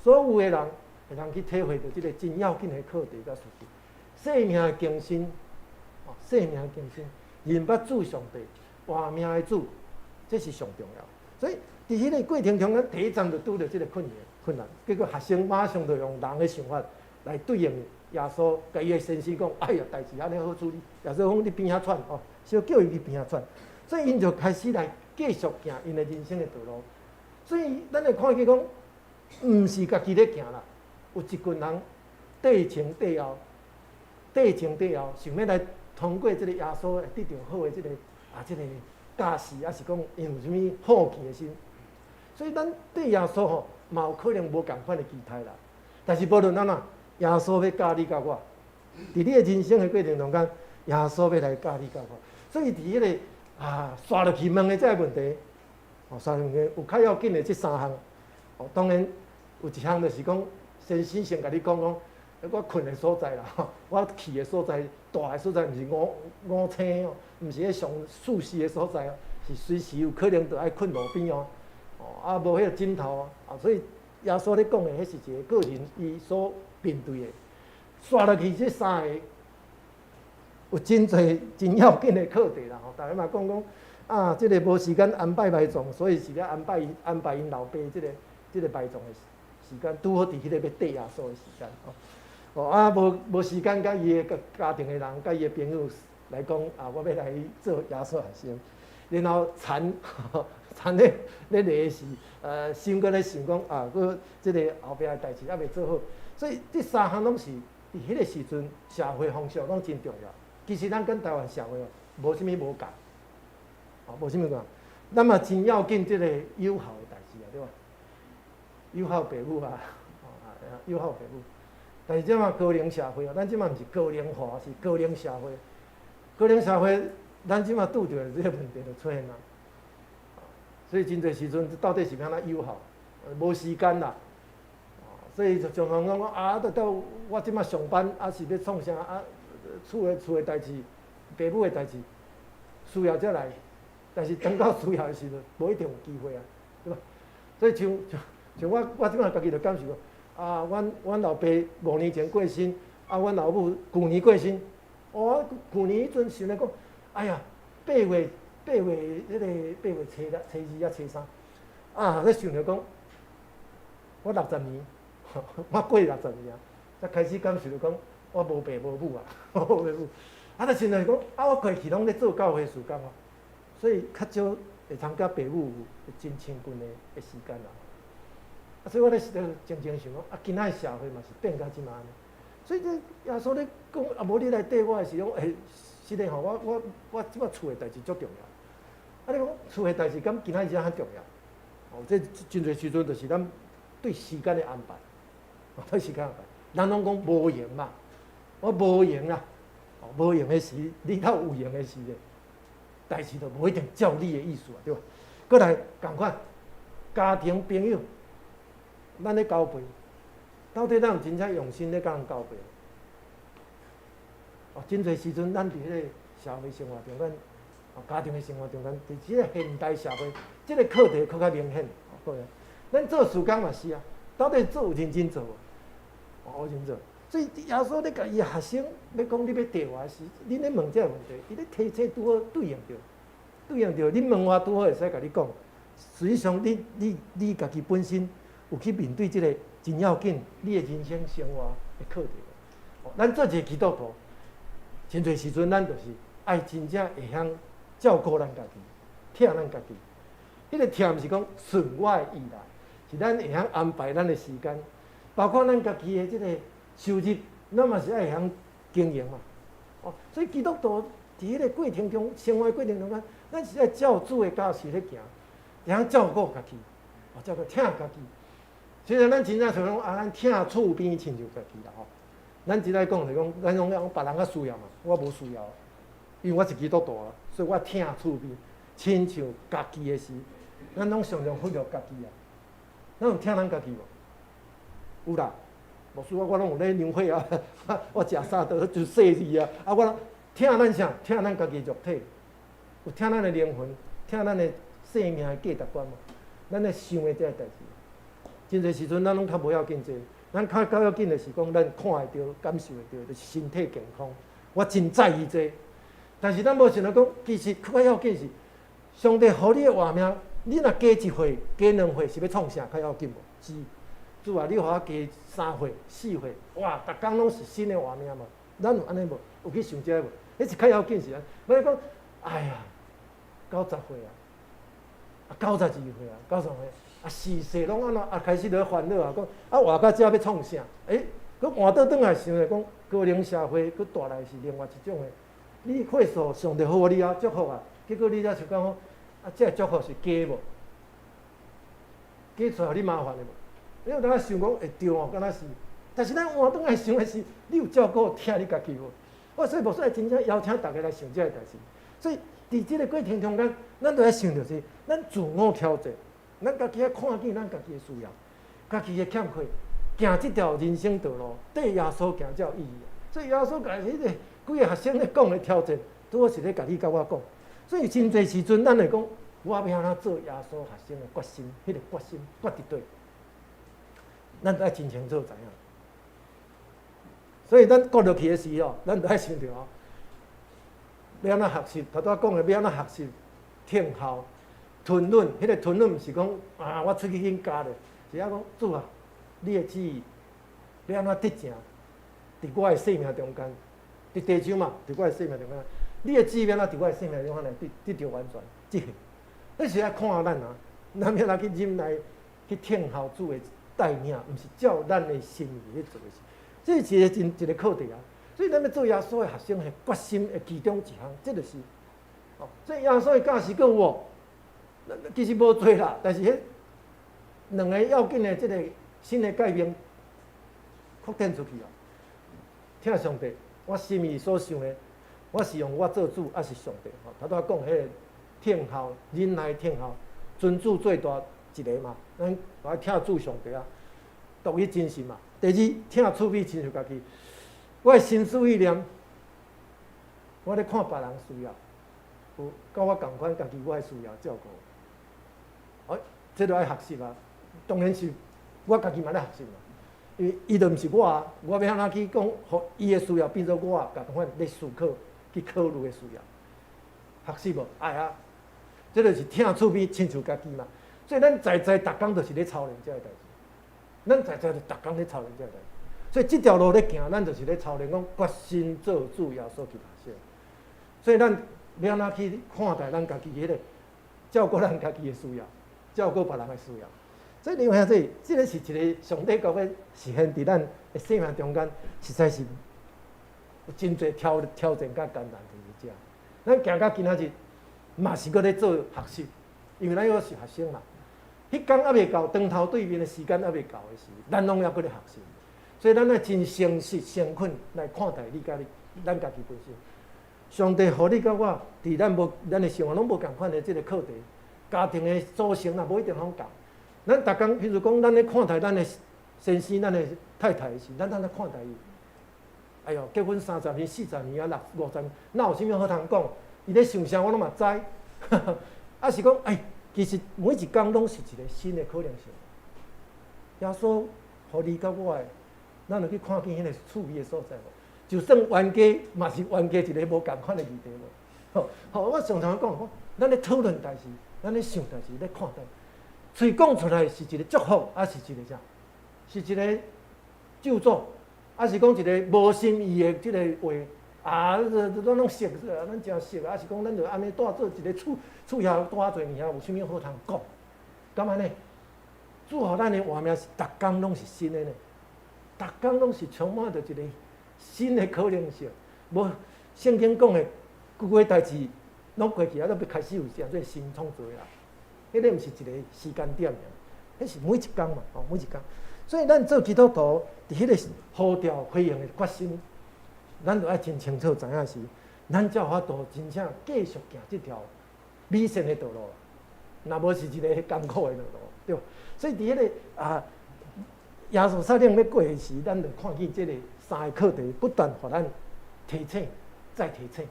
所有的人会通去体会到这个真要紧的课题甲事实，生命的更新，生命的更新，认捌主上帝，活命的主，这是上重要。所以伫迄个过程中，咱第一站就拄着这个困难，结果学生马上就用人的想法来对应耶稣，甲伊的先生讲：哎呀，代志安尼好处理。耶稣讲：你边遐喘小叫伊去边遐喘。所以因就开始来继续行因的人生的道路。所以咱会看见讲。毋是家己咧行啦，有一群人缀前缀后，想要来通过即个耶稣来得到好的即个即个驾驶，还是讲因有啥物好奇的心。所以咱对耶稣嘛有可能无共款的期待啦。但是无论安怎，耶稣要教你教我，伫你的人生的过程中间，耶稣要来教你教我。所以伫迄个刷落去问的这个问题，刷落去有较要紧的这3项。当然有一项就是讲，先甲你讲，我困的所在啦，我去的所在，大的所在，毋是5星哦，毋是迄上舒适的所在哦，是随时有可能就爱困路边哦，无迄个枕头所以耶稣咧讲的，迄是一个个人伊所面对的。刷落去这3个，有真侪真要紧的课题啦。大家嘛讲即个无时间安排埋葬，所以是咧安排因老爸即个埋葬的时间，拄好伫迄个要缀耶稣的时间无时间，甲伊的家庭的人，甲伊的朋友来讲我要来做耶稣学生，然后田咧犁时，心搁咧想讲佮即个后壁的代志还未做好，所以这3项拢是伫迄个时阵社会风俗拢真重要。其实咱跟台湾社会无啥物无共，无啥物共，咱嘛真要紧即个友好的代志对吧？友好父母友好父母。但是即马高龄社会咱即马毋是高龄化，是高龄社会。高龄社会，咱即马拄着的这个问题就出现啦。所以真侪时阵，到底是要安怎友好？无时间啦。所以就常常讲到我即马上班是要创啥厝的代志、父母的代志，需要才来。但是等到需要的时阵，无一定有机会对吧？所以像我即马家己就感受过。阮老爸5年前过身，阮老母去年过身。我去年迄阵想咧讲，哎呀，8月迄个8月初2啊初3，咧想着讲，我60年，我过60年才开始感受着讲，我无爸无母无爸母。就想着讲，我过去拢咧做教会事工所以较少会通甲爸母有真亲近的时间啦。所以我咧常常想讲，今仔社会嘛是变甲即嘛安尼。所以耶稣咧讲，无你来缀我的时候，是咧吼，我即马厝的代志足重要。你讲厝的代志，敢今仔日较重要？这真侪时阵就是咱对时间的安排，对时间安排。人拢讲无闲嘛，我无闲啦，无闲的时，你到有闲的时咧，代志就无一定照你的意思对吧？过来共款，家庭朋友。咱咧交陪，到底咱有真正用心咧甲人交陪？真侪时阵，咱伫迄个社会生活中，咱家庭的生活中，咱伫即个现代社会，即个课题更较明显。咱做事工嘛是到底做有认真做无？认真做。所以耶稣咧甲伊学生要讲你要缀我时，恁咧问这个问题，伊咧提醒拄好对应着，恁问我拄好会使甲你讲。实际上，你家己本身。有去面对即个真要紧，你的人生生活的课题。咱做一个基督徒，真侪时阵咱就是爱真正会晓照顾咱家己，疼咱家己。迄个疼毋是讲顺我的意啦，是咱会晓安排咱的时间，包括咱家己的即个收入，咱嘛是爱会晓经营嘛。所以基督徒伫迄个过程中，生活的过程中，咱是爱照主的教示咧行，会晓照顾家己，照顾疼家己。虽然咱真正像讲咱疼厝边亲像家己啦咱即来讲就讲，咱讲别人较需要嘛，我无需要，因为我是基督徒所以我疼厝边，亲像家己的事，咱拢常常忽略家己咱有疼咱家己无？有啦，无输我拢有咧牛血我食啥都就细字我疼咱啥？疼咱家己肉体，有疼咱的灵魂，疼咱的生命的价值观嘛，咱咧想的这个代志。真侪时阵，咱拢较无要紧济，咱较要紧的是讲，咱看会着、感受会着，就是身体健康。我真在意这，但是咱无想到讲，其实较要紧是上帝互你的活命，你若加1岁、加2岁，是要创啥较要紧无？是，主啊，你互我加3岁、4岁，哇，逐工拢是新的活命嘛。咱有安尼无？有去想这无？迄是较要紧是安。要讲，哎呀，90岁92岁90岁。事事拢安怎开始咧烦恼讲活到遮要创啥？佮换倒转来想咧讲，高龄社会佮带来是另外一种诶。你岁数上帝好你祝福结果你才想讲这祝福是假无？假出来你麻烦诶无？你有当想讲会对敢若是，但是咱换倒来想诶是，你有照顾疼你家己无？所以无说真正邀请大家来想这个代志。所以伫即个过程中间，咱都要想到是咱自我挑战，咱家己要看见咱家己的需要，家己的欠缺，行即条人生道路，对耶稣行才有意义。所以耶稣甲迄个几个学生咧讲的挑战，拄好是咧甲你甲我讲。所以真侪时阵，咱会讲，我要安怎做耶稣学生的决心，迄个决心决伫对，咱都要真清楚知影。所以咱过落去的时候，咱都要想着哦，要安怎学习？头拄讲的要安怎学习？听候、吞忍，迄个吞忍毋是讲啊，我出去紧加咧，是啊讲主啊，你的旨意要安怎得成？伫我的生命中间，伫地上嘛，伫我的生命中间，你的旨意要安怎伫我的生命中间来得到完全？即个，那是要看咱啊，咱要来去忍耐，去听候主的带领，毋是照咱的心意去做的事。这是一个课题啊。所以咱要做耶稣的学生，是决心的其中一项，这就是。哦，所以耶稣的教示跟我，其实无多啦，但是迄两个要紧的这个新的改变扩展出去啊。听上帝，我心意所想的，我是用我做主，还是上帝？吼，头拄仔讲迄个听候、忍耐听候，尊主最大一个嘛，咱来听主上帝啊，独一真心嘛。第二，听厝边亲像家己，我的心思意念，我咧看别人需要，有甲我共款，家己我的需要照顾。这都要学习啊。当然是我家己嘛咧学习嘛。因为伊就毋是我啊，我要安怎去讲，互伊的需要变做我共款咧思考、去考虑的需要，学习无？爱啊！这就是听厝边亲像家己嘛。所以咱逐工就是咧操练这个代志，咱就逐工咧操练这个代志。所以这条路咧行，咱就是咧操练讲决心做主耶稣基督的。所以咱要安怎去看待咱家己迄个，照顾咱家己的需要，照顾别人的需要。所以你看，这个是一个上帝教要实现伫咱的生命中间，实在是有真侪挑战甲艰难伫遮。咱行到今仔日，嘛是搁咧做学习，因为咱又是学生嘛。迄天还袂到，长头对面的时间还袂到的时，咱拢要搁咧学习。所以咱要真诚实、诚恳来看待你甲咱家己本身。上帝互你甲我，伫咱的生活拢无共款的即个课题，家庭的组成也无一定拢共。咱逐工，譬如讲，咱咧看待咱的先生、咱的太太时，咱咧看待伊。哎哟，结婚30年、40年啊、50年，哪有啥物好通讲？伊咧想啥，我拢嘛知。啊是讲，其实每一工拢是一个新的可能性。耶稣互你甲我的，咱就去看见迄个趣味的所在无？就算冤家，嘛是冤家一个无共款的议题无？好，我常常讲，咱咧讨论代志，咱咧想代志，咧看待。嘴讲出来是一个祝福，还是一个啥？是一个咒诅，还是讲一个无心意的即个话？咱拢熟啊，咱真熟啊，还是讲咱就安尼带做一个厝遐带做年啊，有啥物好通讲？咁安尼，祝福咱的画面是逐工拢是新的呢，逐工拢是充满着一个新的可能性。无圣经讲的规个代志拢过去啊，都要开始有啥做新创作啊。迄个毋是一个时间点尔，迄是每一工嘛，每一工。所以咱做基督徒，伫迄个呼召回应的决心，咱就要真清楚知影是，咱才有法度真正继续行这条美善的道路。若无是一个艰苦的道路，对吧？所以伫迄个耶稣撒冷要过的时，咱就看见这个三个课题不断互咱提醒，再提醒。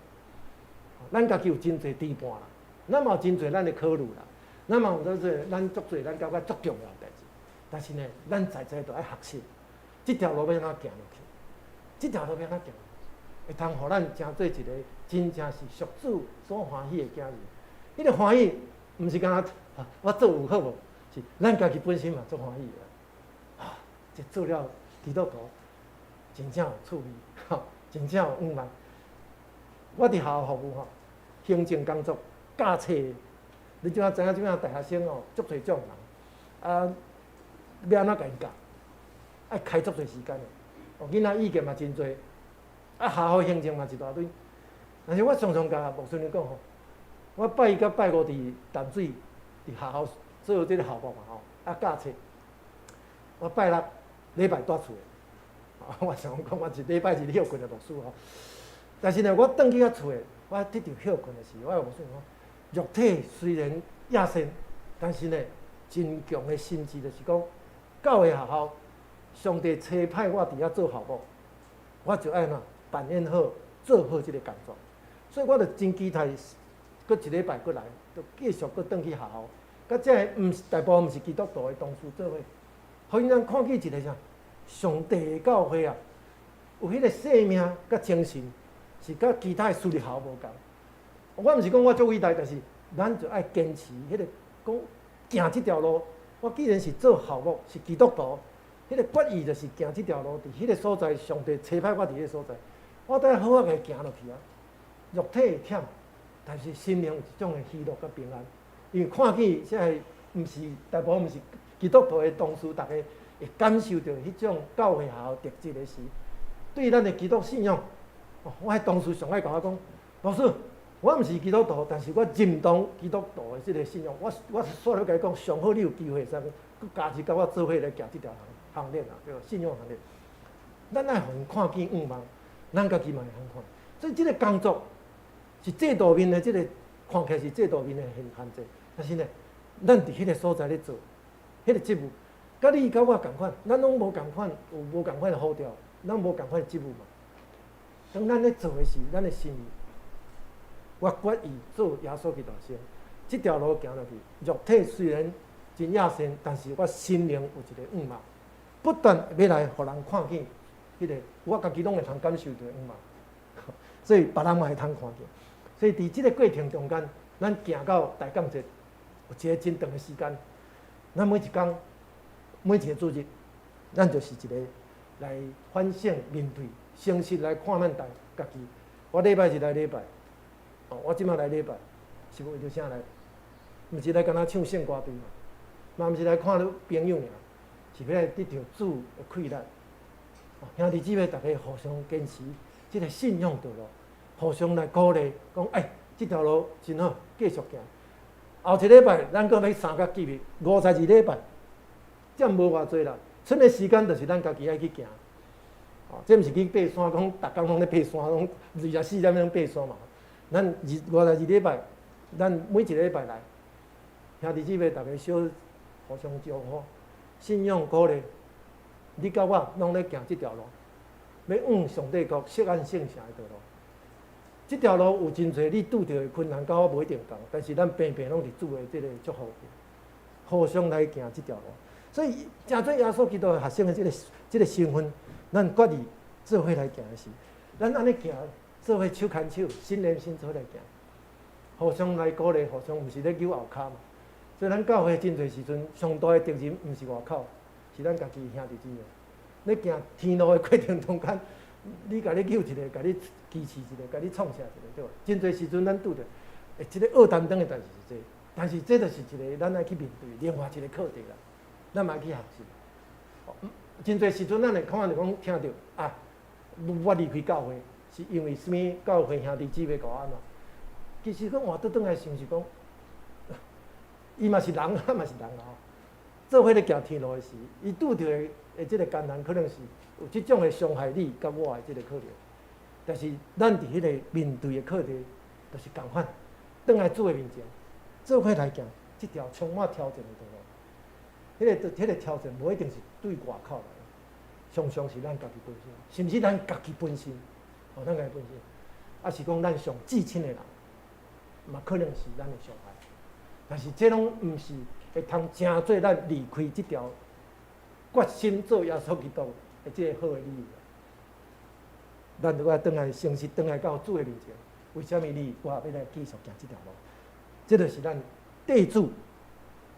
咱家己有真侪羁绊啦，咱嘛有真侪咱的考虑啦。咱嘛有做咱足侪咱感觉足重要的代志，但是呢，咱在都要学习，这条路要安怎行落去？这条路要安怎行？会通互咱成做一个真正是属主所欢喜的囝儿。迄个欢喜，毋是干我做有好无？是咱家己本身嘛足欢喜的。这做了基督徒，真正有趣味，真正有愿望。我伫学校服务行政工作教册。你怎知影？即摆大学生足侪种人，要安怎甲因教？爱开足侪时间的。囡仔意见嘛真侪，学校行政嘛一大堆。但是我常常甲牧师讲我拜一到拜五伫淡水，伫学校做即个校务嘛教册。我拜六礼拜住厝的。我常讲我一礼拜日休困的牧师但是呢，我转去厝的，我得到休困的时候，我有无算讲，肉体虽然亚身，但是呢，真强的心智就是讲，教会学校，上帝差派我伫遐做校务，我就爱哪扮演好、做好即个工作，所以我就真期待，搁一礼拜过来，就继续搁转去学校，甲这毋是大部分毋是基督徒的同事做伙，互因咱看见一个啥，上帝的教会啊，有迄个生命甲精神，是甲其他的私立学校无共。我毋是讲我足伟大，但是咱就爱坚持迄个讲行即条路。我既然是做校务，是基督徒，迄个决意就是行即条路，伫迄个所在，上帝差派我伫迄个所在，我得好好个行落去啊。肉体会忝，但是心灵有一种的喜乐甲平安，因为看见即个毋是大部分毋是基督徒的同事，大家会感受到迄种教会学校特质的时，对咱的基督信仰，我迄同事上爱甲我讲，老师。我毋是基督徒，但是我认同基督徒的即个信仰。我煞了甲伊讲，上好你有机会使佫加一甲我做伙来行即条行列啊，对吧？信仰行列，咱爱互因看见愿望，咱家己嘛会通看。所以即个工作是制度面的，即个看起来是制度面的限制，但是呢，咱伫迄个所在咧做，迄个职务，甲你甲我共款，咱拢无共款，有无共款的好调，咱无共款的职务嘛。当咱咧做的是咱的心意。我决意做耶稣基督生，这条路行落去，肉体虽然真亚身，但是我心灵有一个愿望，不但要来互人看见，迄个我家己拢会通感受到愿望，所以别人嘛会通看见。所以伫即个过程中间，咱行到大降节，有一个真长的时间，咱每一天、每一个主日，咱就是一个来反省、面对、诚实来看咱家己。我礼拜日来礼拜。我即摆来礼拜是为着啥来？毋是来敢若唱圣歌队嘛，嘛毋是来看到朋友尔，是要来得到主的快乐。兄弟姊妹，大家互相坚持即个信仰道路，互相来鼓励，讲即条路真好，继续行。后一礼拜咱搁要3甲几日，52礼拜，这无偌济啦。剩的时间就是咱家己爱去行。这毋是去爬山，讲逐工拢咧爬山，拢24点钟爬山嘛。咱52礼拜，咱每一个礼拜来，兄弟姊妹大家小互相祝福，信仰鼓励，你甲我拢咧行即条路，要往上帝国设安圣城的道路。即条路有真侪你拄着的困难，甲我无一定共，但是咱平平拢是主的即个祝福，互相来行即条路。所以，真做耶稣基督的学生的即个身份，咱决意做伙来行的是，咱安尼行。做伙手牵手，心连心做来行，互相来鼓励，互相毋是咧揪后骹嘛。所以咱教会真侪时阵，上大的敌人毋是外口，是咱家己兄弟姊妹。咧行天路的过程中间，你家己救一个，家己支持一个，家己创啥一个，对吧？真侪时阵咱拄着，即个恶担当的代志是这，但是这就是一个咱爱去面对另外一个课题啦，咱嘛爱去学习。真侪时阵咱会看着讲听着我离开教会。是因为什么？教会兄弟姊妹搞安怎？其实讲换倒转来想是讲，伊嘛是人，咱嘛是人啊。做伙咧行天路的时，伊拄着的即个艰难，可能是有即种的伤害你甲我的即个可能。但是咱伫迄个面对的课题，就是共款，倒来主的面前，做伙来行即条充满挑战的道路。迄个挑战无一定是对外口来，常常是咱家己本身，甚至咱家己本身。咱家本身，是讲咱上至亲的人，嘛可能是咱的上害，但是这拢毋是会通真做咱离开这条决心做耶稣基督的这个好的理由。咱如果倒来诚实，倒来到主的面前，为什么我要来继续行这条路？这就是咱地主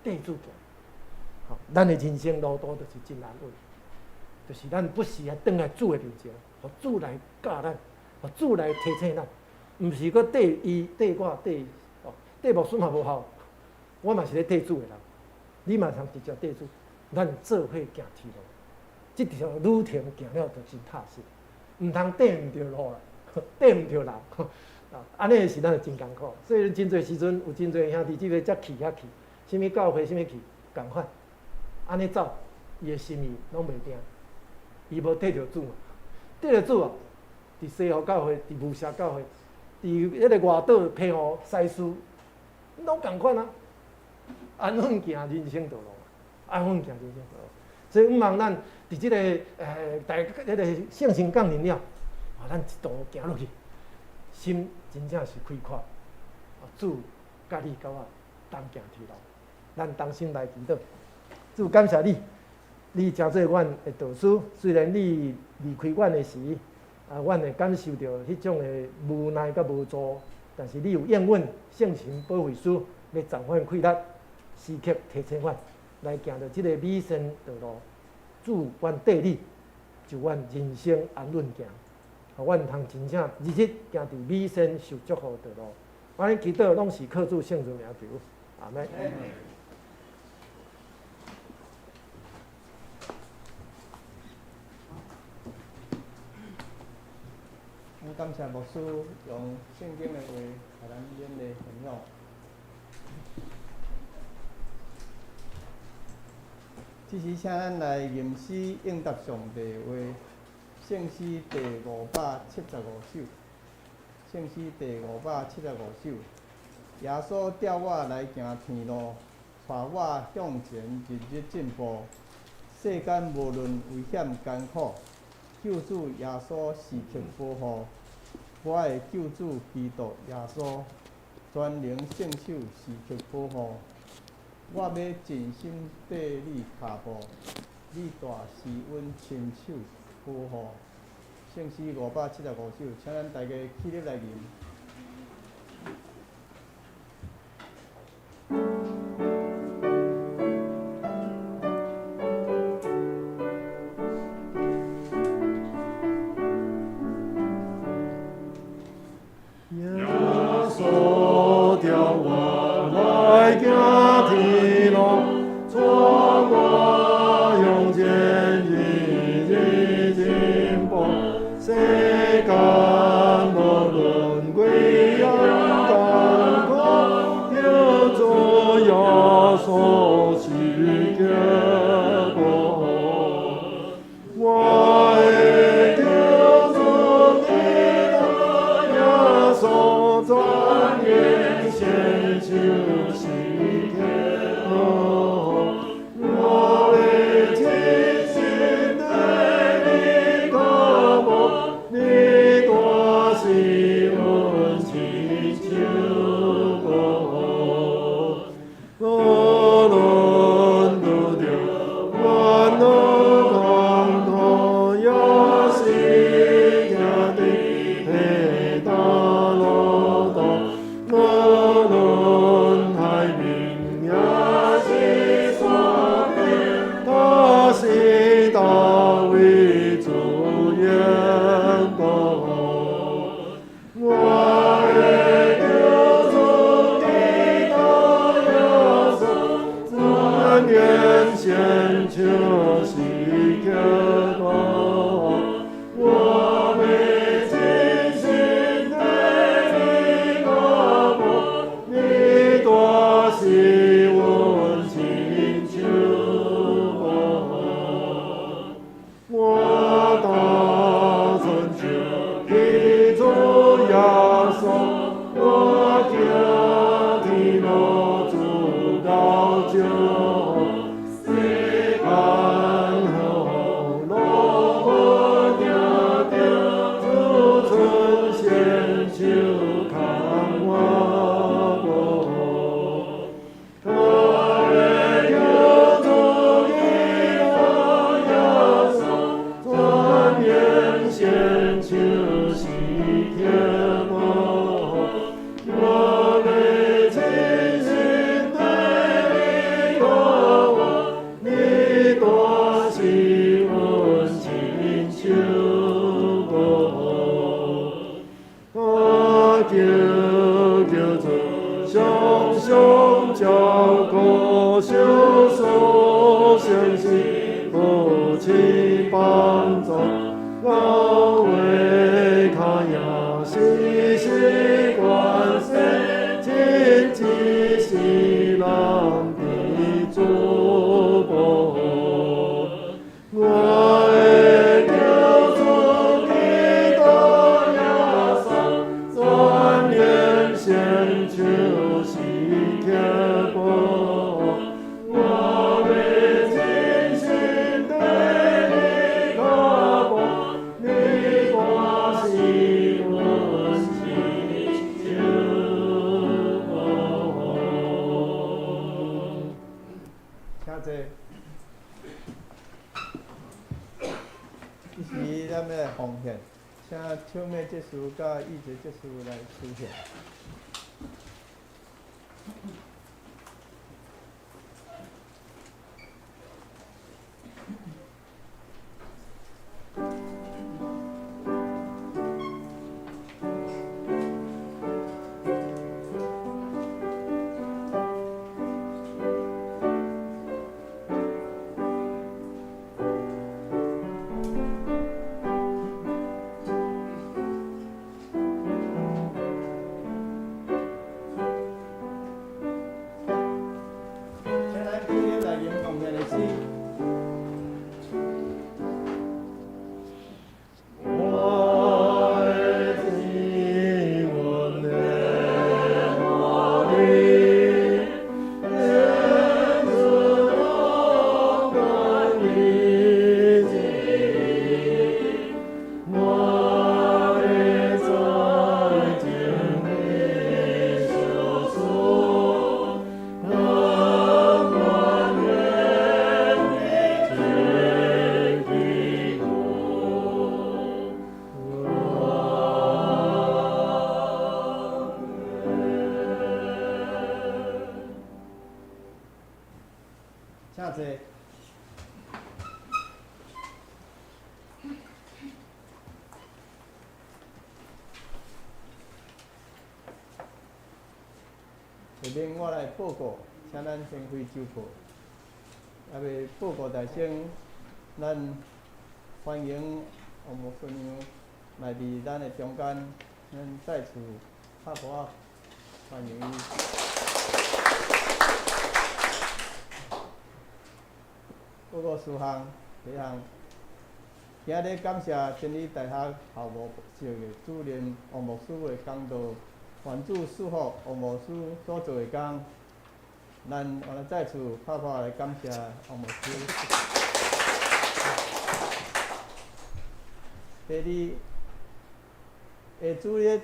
行。咱的人生路途就是真难为，就是咱不时啊倒来主的面前，互主来教咱。主来提醒咱，毋是搁缀伊缀我缀牧师嘛无效，我嘛是咧缀主的人，你嘛通直接缀主，咱做伙行天路，即条路程行了就真踏实，毋通缀毋着路啦，缀毋着人，安尼是咱真艰苦。所以真侪时阵有真侪兄弟姊妹才去遐去，什物教会什物去共款，安尼走，伊的心意拢袂定，伊无缀着主嘛，缀着主伫西湖教会、伫雾社教会，伫迄个外岛批予西施，拢共款啊，安稳行人生道路，安稳行人生道路。所以毋茫咱伫即个大家迄个圣神降临了，咱一路行落去，心真正是开阔。主甲你甲我同行天路，咱同心来祈祷。主感谢你，你诚做阮的导师。虽然你离开阮的时，阮会感受到迄种的无奈甲无助，但是你有应允圣神保惠师要暂缓溃力，时刻提醒阮来行到即个美善道路。主，阮缀你，就阮人生安稳行，互阮通真正日日行伫美善受祝福道路。安尼祈祷拢是靠主圣主名求，阿门。感谢牧师用圣经的话给咱勉励分享。这时，请咱来吟诗应答上帝的话，圣诗第575首。圣诗第575首。耶稣调我来行天路，带我向前日日进步。世间无论危险艰苦，救主耶稣时刻保护。我的救主基督耶稣，全能圣手时刻保护。我要尽心缀你脚步，你大是阮亲手保护。圣诗575首，请咱大家起立来吟。我这时咱要来奉献，请唱妹结束甲义节结束来出现。请坐。下面我来报告，请咱先开酒报。啊，未报告大先，咱欢迎王木孙娘来伫咱的中间，咱再次拍鼓啊，欢迎伊。报告事项，第一项，今日感谢真理大学校务校的主任王牧师的讲道，愿主祝福王牧师所做的工。咱再次拍拍来感谢王牧师。第二，下主日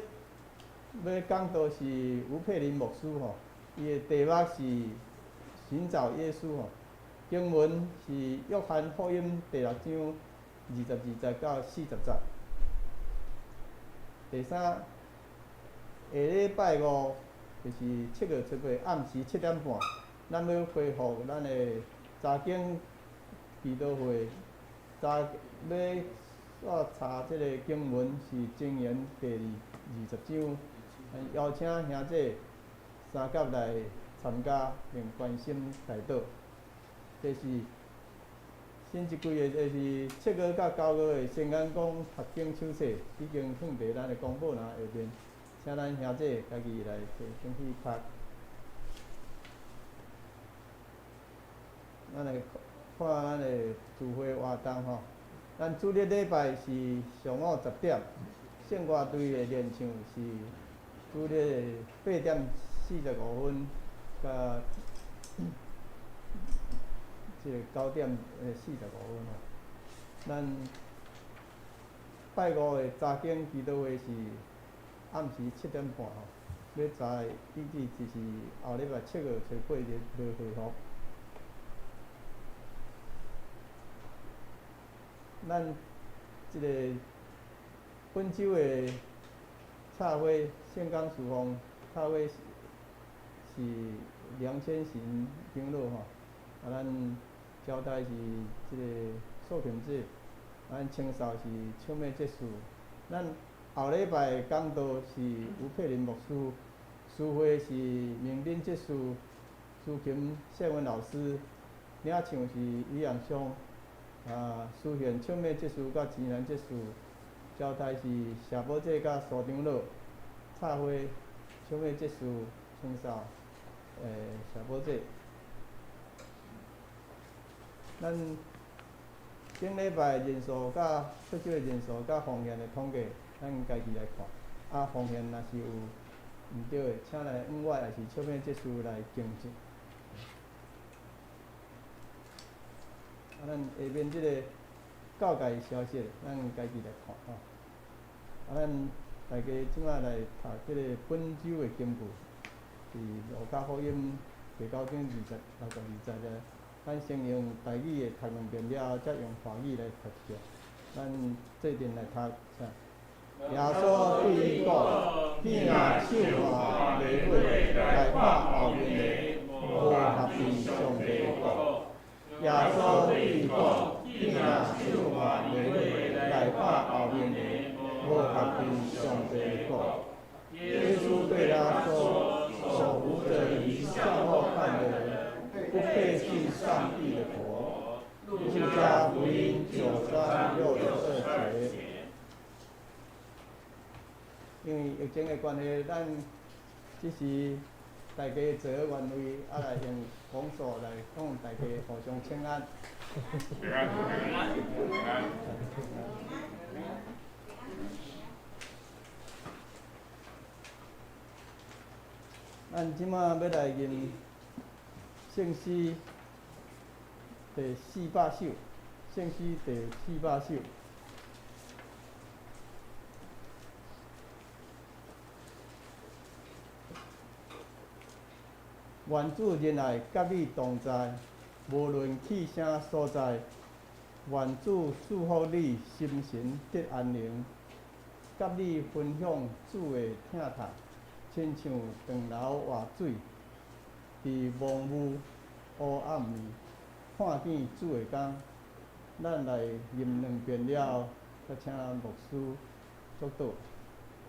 要讲道是吴佩林牧师吼，伊的题目是寻找耶稣吼。经文是约翰福音第6章22节到40节。第三，下礼拜五就是7月7日暗时7点半，咱要恢复咱的查经祈祷会。要查即个经文是箴言第20章，邀请兄弟三甲来参加并关心祈祷。这是新一季的，这是7月到9月的新眼光读经手册，已经放伫咱的公布栏下面，请咱兄弟家己来先去读。咱来看咱的聚会活动吼，咱主日礼拜是上午10点，圣歌队的练唱是主日8点45分，甲即个9点45分吼。咱拜五的查经祈祷会是暗时7点半吼，要查的日子就是后礼拜7月8日要恢复。咱即个本周的插花圣港侍奉插花是梁千行长老吼，啊，咱交代是即个寿品节，咱清扫是唱妹结束。咱后礼拜讲道是吴佩林牧师，诗会是明林结束，抒琴谢文老师，领唱是于阳兄。书宪唱妹结束，甲钱兰结束，交代是社保节甲苏长老，插花唱妹结束，清扫社保节。咱顶礼拜人数甲出席的人数甲奉献的统计，咱家己来看。啊，奉献若是有毋对的，请来往我也是唱妹结束来更正。咱下面即个教界消息，咱家己来看吼。咱大家即摆来读即个本周的经句，是路加福音第9章26、20节。咱先用台语的读两遍了后，再用华语来读下。咱做阵来读，耶稣对伊讲：汝若手换袂火，来看后面的，无合乎上帝的国。耶稣对伊讲：汝若手换袂火，来看后面的，无合乎上帝的国。耶稣对他说：手扶着你向后看的人，不配进上帝的国。路加福音9章62节。因为疫情的关系，咱只是大家做好愿为，来用讲座来讲大家互相请安。平安，平安，平安。咱即马要来念圣诗第400首，圣诗第400首。愿主仁爱甲你同在，无论去啥所在。愿主祝福你心神得安宁，甲你分享主的疼痛，亲像长流活水，伫蒙雾黑暗里看见主的工。咱来念两遍了后，再请牧师祝祷，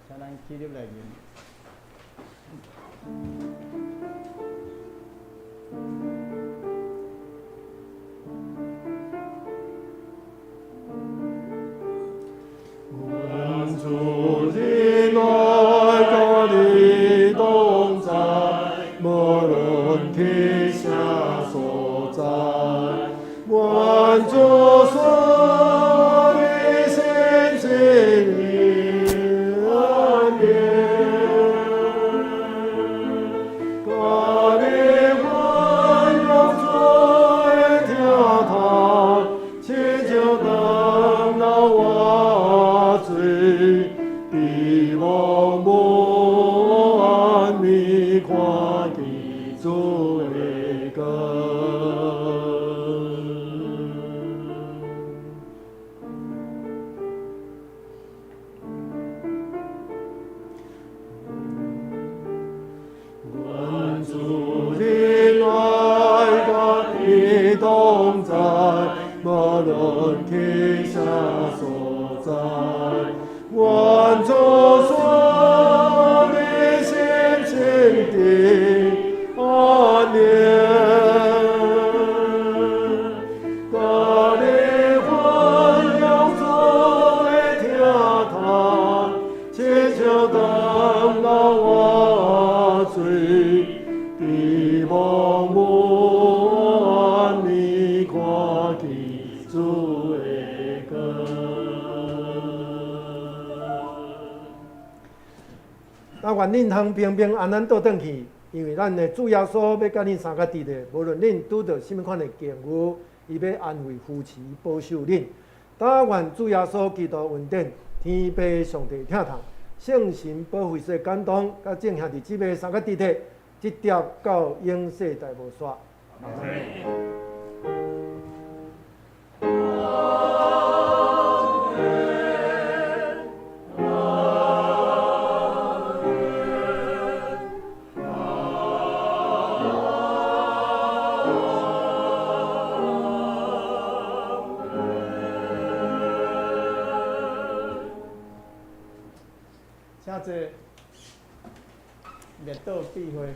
请咱起立来念。愿主仁爱甲你同在，无论去啥所在。愿主所你心灵安眠，甲你欢乐最跳堂，亲像灯笼我水，地望无安眠，看见主的光。愿主仁爱甲你同在，无论去啥所在。愿主所你心情的安宁，甲你欢乐最疼痛，亲像灯笼我水，地望无安眠，看见主的光。但愿恁通平平安安倒转去，因为咱的主耶稣要甲恁三个伫咧，无论恁拄到什么款的境遇，伊要安慰扶持保守恁。但愿主耶稣基督恩典、天父上帝疼痛、圣神保惠师感动，甲正兄弟姊妹三个伫咧，直接到永世代无煞。请坐，灭道避讳。